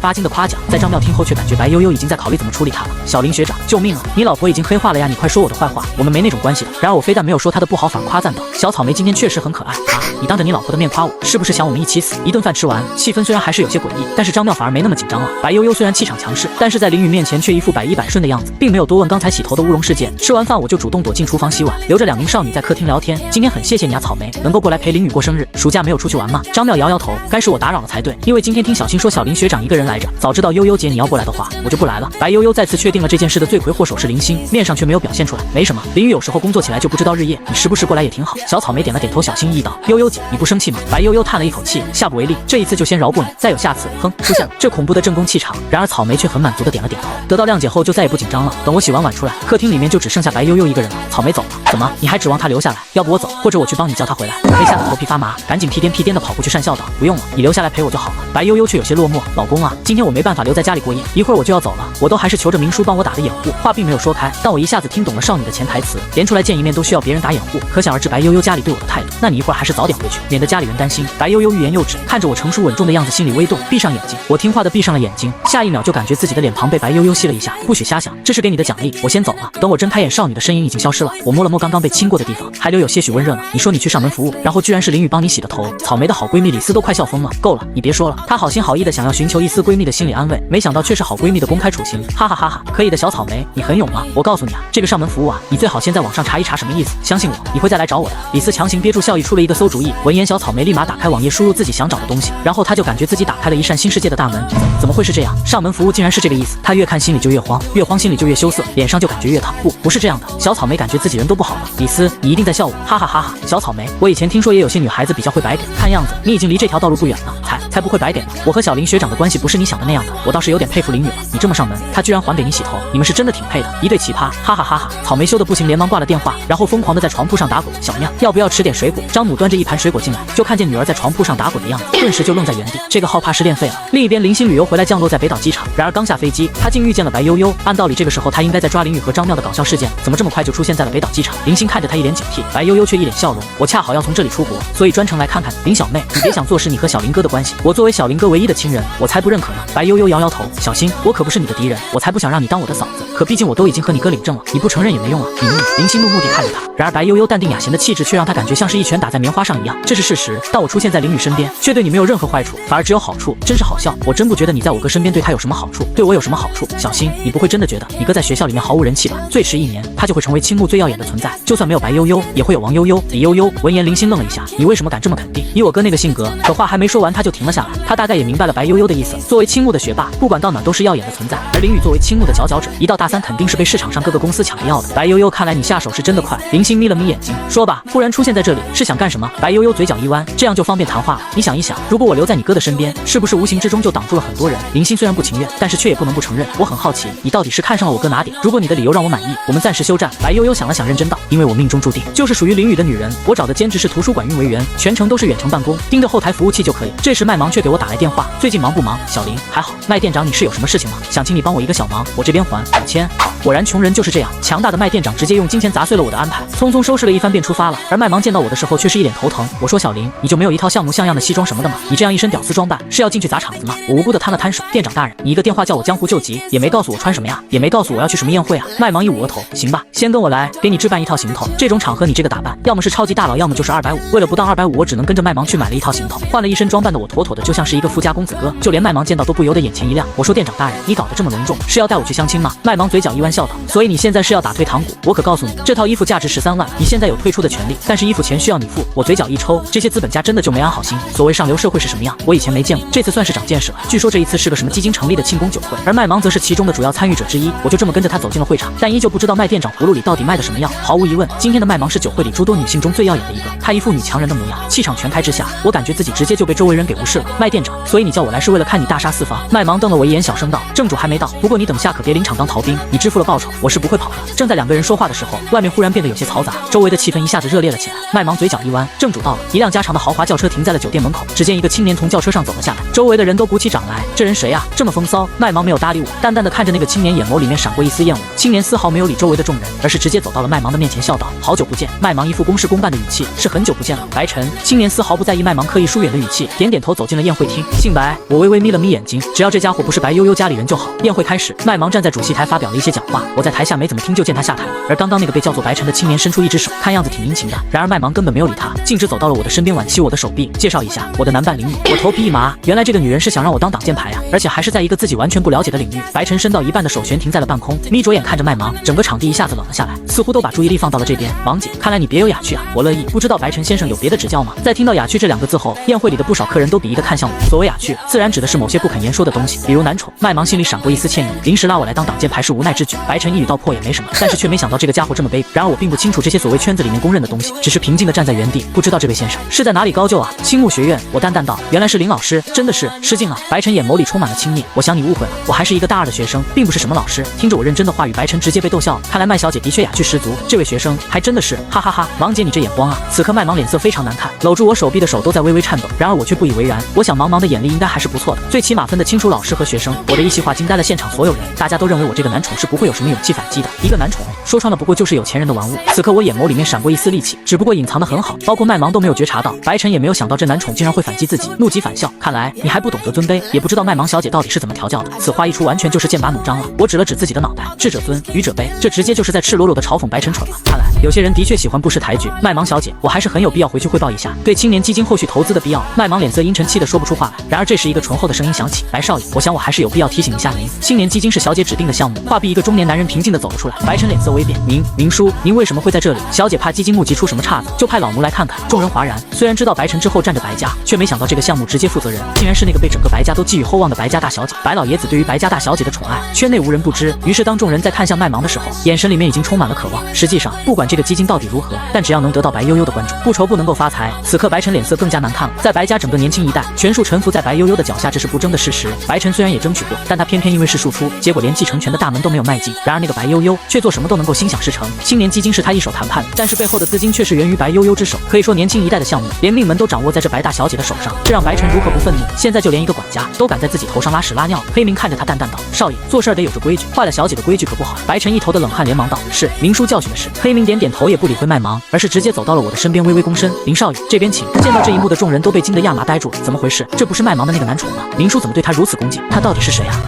八经的夸奖，在张妙听后却感觉白悠悠已经在考虑怎么处理她了。小林学长，救命啊！你老婆已经黑化了呀，你快说我的坏话，我们没那种关系的。然而我非但没有说她的不好，反夸赞道，小草莓今天确实很可爱啊！你当着你老婆的面夸我，是不是想我们一起死？一顿饭吃完，气氛虽然还是有些诡异，但是张妙反而没那么紧张了。白悠悠虽然气场强势，但是在林雨面前却一副百依百顺的样子，并没有多问刚才洗头的乌龙事件。吃完饭我就主动躲进厨房洗碗，留着2名少女在客厅聊天。今天很谢谢你啊，草莓，能够过来陪林雨过生日。暑假没有出去玩吗？张妙摇摇头，该是我打扰了才对，因为今天听小新说小林学长一个人来着，早知道悠悠姐你要过来的话，我就不来了。白悠悠再次确定了这件事的罪魁祸首是林星，面上却没有表现出来。没什么，林雨有时候工作起来就不知道日夜，你时不时过来也挺好。小草莓点了点头，小心翼翼道，悠悠姐你不生气吗？白悠悠叹了一口气，下不为例，这一次就先饶过你，再有下次，哼，出现了这恐怖的正宫气场。然而草莓却很满足的点了点头，得到谅解后就再也不紧张了。等我洗完碗出来，客厅里面就只剩下白悠悠一个人了。草莓走了，怎么你还指望她留下来？要不我走，或者我去帮你叫她回来。我被吓得头皮发麻，赶紧屁颠屁颠的跑过去讪笑道，不用了，你留下来陪我就好了。白悠悠却有些落寞，老公啊，今天我没办法留在家里过夜，一会儿我就要走了，我都还是求着明叔帮我打的掩护。话并没有说开，但我一下子听懂了少女的潜台词，连出来见一面都需要别人打掩护，可想而知白悠悠家里对我的态度。那你一会儿还是早点回去，免得家里人担心。白悠悠欲言又止，看着我成熟稳重的样子，心里微动，闭上眼睛。我听话的闭上了眼睛，下一秒就感觉自己的脸庞被白悠悠吸了一下，不许瞎想，这是给你的奖励，我先走了。等我睁开眼，少女的身影已经消失了。我摸了摸刚刚被亲过的地方，还留有些许温热呢。你说你去上门服务，然后居然是林雨帮你洗的头。草莓的好闺蜜李斯都快笑疯了。够了，你别说了，她好心好意的想要寻求一丝闺蜜的心理安慰，没想到却是好闺蜜的公开处刑，哈哈哈哈！可以的，小草莓，你很勇啊！我告诉你啊，这个上门服务啊，你最好先在网上查一查什么意思，相信我，你会再来找我的。李斯强行憋住笑意，出了一个馊主意。闻言，小草莓立马打开网页，输入自己想找的东西，然后她就感觉自己打开了一扇新世界的大门。怎么会是这样？上门服务竟然是这个意思？她越看心里就越慌，越慌心里就越羞涩，脸上就感觉越烫。不是这样的。小草莓感觉自己人都不好了。李斯，你一定在笑我，哈哈哈哈！小草莓，我以前听说也有些女孩子比较会白给，看样子你已经离这条道路不远了，才不会白给呢。我和小林学长的关系不是你想的那样的，我倒是有点佩服林雨了。你这么上门，他居然还给你洗头，你们是真的挺配的，一对奇葩，哈哈哈哈！草莓羞得不行，连忙挂了电话，然后疯狂的在床铺上打滚。小妙，要不要吃点水果？张母端着一盘水果进来，就看见女儿在床铺上打滚的样子，顿时就愣在原地。这个号怕是练废了。另一边，林星旅游回来降落在北岛机场，然而刚下飞机，他竟遇见了白悠悠。按道理这个时候他应该在抓林雨和张妙的搞笑事件，怎么这么快就出现在了北岛机场？林星看着他一脸警惕，白悠悠却一脸笑容。我恰好要从这里出国，所以专程来看看你。林小妹，你别想坐实你和小林哥的关系，我作为小林哥唯一的亲人，我才不认可呢。白悠悠摇摇头，小心，我可不是你的敌人，我才不想让你当我的嫂子。可毕竟我都已经和你哥领证了，你不承认也没用啊。你明明。林心怒目地看着他，然而白悠悠淡定雅贤的气质却让他感觉像是一拳打在棉花上一样，这是事实。但我出现在林雨身边，却对你没有任何坏处，反而只有好处，真是好笑。我真不觉得你在我哥身边对他有什么好处，对我有什么好处？小心，你不会真的觉得你哥在学校里面毫无人气吧？最迟1年，他就会成为青木最耀眼的存在，就算没有白悠悠，也会有王悠悠、李悠悠。闻言，林心愣了一下，你为什么敢这么肯定？以我哥那个性格，可话还没说完，他就停了下来。他大概也明白了白悠悠的意思。作为青木的学霸，不管到哪都是耀眼的存在，而林雨作为青木的佼佼者，一到大3肯定是被市场上各个公司抢着要的。白悠悠，看来你下手是真的快。林心眯了眯眼睛，说吧，忽然出现在这里是想干什么？白悠悠嘴角一弯，这样就方便谈话了。你想一想，如果我留在你哥的身边，是不是无形之中就挡住了很多人？林心虽然不情愿，但是却也不能不承认。我很好奇，你到底是看上了我哥哪点？如果你的理由让我满意，我们暂时休战。白悠悠想了想，认真道，因为我命中注定就是属于林雨的女人。我找的兼职是图书馆运维员，全程都是远程办公，盯着后台服务器就可以。这时麦芒却给我打来电话，最近忙不忙？小林，还好。麦店长，你是有什么事情吗？想请你帮我一个小忙，我这边还5000。果然穷人就是这样，强大的麦店长直接用金钱砸碎了我的安排，匆匆收拾了一番便出发了。而麦芒见到我的时候却是一脸头疼。我说小林，你就没有一套像模像样的西装什么的吗？你这样一身屌丝装扮是要进去砸场子吗？我无辜的摊了摊手，店长大人，你一个电话叫我江湖救急，也没告诉我穿什么呀，也没告诉我要去什么宴会啊。麦芒一捂额头，行吧，先跟我来，给你置办一套行头。这种场合你这个打扮，要么是超级大佬，要么就是250。为了不到250，我只能跟着麦芒去买了一套行头，换了一身装扮的我妥妥的就像是一个富家公子哥，就连麦芒见到都不由得眼前一亮。我说店长大人，你搞得这么隆重，是要带我去相亲吗？麦芒嘴角一弯笑道，所以你现在是要打退堂鼓？我可告诉你，这套衣服价值13万，你现在有退出的权利，但是衣服钱需要你付。我嘴角一抽，这些资本家真的就没安好心。所谓上流社会是什么样，我以前没见过，这次算是长见识了。据说这一次是个什么基金成立的庆功酒会，而麦芒则是其中的主要参与者之一。我就这么跟着他走进了会场，但依旧不知道麦店长葫芦里到底卖的什么药。毫无疑问，今天的麦芒是酒会里诸多女性中最耀眼的一个，她一副女强人的模样，气场全开之下，我感觉自己直接就被周围人给无视了。麦店长，所以你叫我来是为了看你大杀四方？麦芒瞪了我一眼，小声道，正主还没到，不过你等下可别临场当逃兵，你支付了报酬，我是不会跑的。正在2个人说话的时候，外面忽然变得有些嘈杂，周围的气氛一下子热烈了起来。麦芒嘴角一弯，正主到了。一辆加长的豪华轿车停在了酒店门口，只见一个青年从轿车上走了下来，周围的人都鼓起掌来。这人谁呀？这么风骚？麦芒没有搭理我，淡淡的看着那个青年，眼眸里面闪过一丝厌恶。青年丝毫没有理周围的众人，而是直接走到了麦芒的面前，笑道：好久不见。麦芒一副公事公办的语气，是很久不见了。白晨。青年丝毫不在意麦芒刻意疏远的语气，点点头走进了宴会厅。姓白，我微微眯了眯眼睛，只要这家伙不是白悠悠家里人就好。宴会开始，麦芒站在主席台发表了一些讲话，我在台下没怎么听，就见他下台了。而刚刚那个被叫做白晨的青年伸出一只手，看样子挺殷勤的。然而麦芒根本没有理他，径直走到了我的身边，挽起我的手臂，介绍一下我的男伴林雨。我头皮一麻，原来这个女人是想让我当挡箭牌啊，而且还是在一个自己完全不了解的领域。白晨伸到一半的手悬停在了半空，眯着眼看着麦芒，整个场地一下子冷了下来，似乎都把注意力放到了这边。芒姐，看来你别有雅趣啊，我乐意。不知道白晨先生有别的指教吗？在听到雅趣这2个字后，宴会里的不少客人都鄙夷的看向我。所谓雅趣，自然指的是某些不肯言说的东西，比如男宠。麦芒心里闪过一丝歉意，临时拉我来当挡箭牌是无奈之举。白晨一语道破也没什么，但是却没想到这个家伙这么卑鄙。然而我并不清楚这些所谓圈子里面公认的东西，只是平静的站在原地，不知道这位先生是在哪里高就啊？青木学院，我淡淡道，原来是林老师，真的是失敬了。白晨眼眸里充满了轻蔑，我想你误会了，我还是一个大2的学生，并不是什么老师。听着我认真的话语，白晨直接被逗笑了。看来麦小姐的确雅趣十足，这位学生还真的是，哈哈哈。芒姐你这眼光啊！此刻麦芒脸色非常难看，搂住我手臂的手都在微微颤抖，然而我却不以为然。我想茫茫的眼力应该还是不错的，最起码分得清楚老师和学生。我的一席话惊呆了现场所有人，大家都认为我这个男宠是不会有什么勇气反击的。一个男宠，说穿了不过就是有钱人的玩物。此刻我眼眸里面闪过一丝戾气，只不过隐藏得很好，包括麦芒都没有觉察到。白晨也没有想到这男宠竟然会反击自己，怒极反笑。看来你还不懂得尊卑，也不知道麦芒小姐到底是怎么调教的。此话一出，完全就是剑拔弩张了。我指了指自己的脑袋，智者尊，愚者卑，这直接就是在赤裸裸的嘲讽白晨蠢了。看来有些人的确喜欢不识抬举。麦芒小姐，我还是很有必要回去汇报一下对青年基金后续投资的必要。麦芒脸色阴沉气的说不出话来，然而这时一个醇厚的声音响起，白少爷，我想我还是有必要提醒一下您，青年基金是小姐指定的项目。话毕，一个中年男人平静的走了出来。白晨脸色微变，明叔，您为什么会在这里？小姐怕基金募集出什么岔子，就派老奴来看看。众人哗然，虽然知道白晨之后站着白家，却没想到这个项目直接负责人竟然是那个被整个白家都寄予厚望的白家大小姐。白老爷子对于白家大小姐的宠爱，圈内无人不知。于是当众人在看向麦芒的时候，眼神里面已经充满了渴望。实际上，不管这个基金到底如何，但只要能得到白悠悠的关注，不愁不能够发财。此刻白晨脸色更加难看了，在白家整个年轻一代全数臣服在白悠悠的脚下，这是不争的事实。白晨虽然也争取过，但他偏偏因为是庶出，结果连继承权的大门都没有迈进。然而那个白悠悠却做什么都能够心想事成。青年基金是他一手谈判，但是背后的资金却是源于白悠悠之手。可以说年轻一代的项目，连命门都掌握在这白大小姐的手上，这让白晨如何不愤怒？现在就连一个管家都敢在自己头上拉屎拉尿。黑明看着他淡淡道：少爷，做事得有着规矩，坏了小姐的规矩可不好。白晨一头的冷汗，连忙道：是，明叔教训的是。黑明点点头，也不理会麦芒，而是直接走到了我的身边，微微躬身：林少爷，这边请。见到这一幕的众人都被惊得亚麻呆住了，怎么回事？这不是麦芒的那个男宠吗？明叔怎么对他如此恭敬？他到底是谁啊？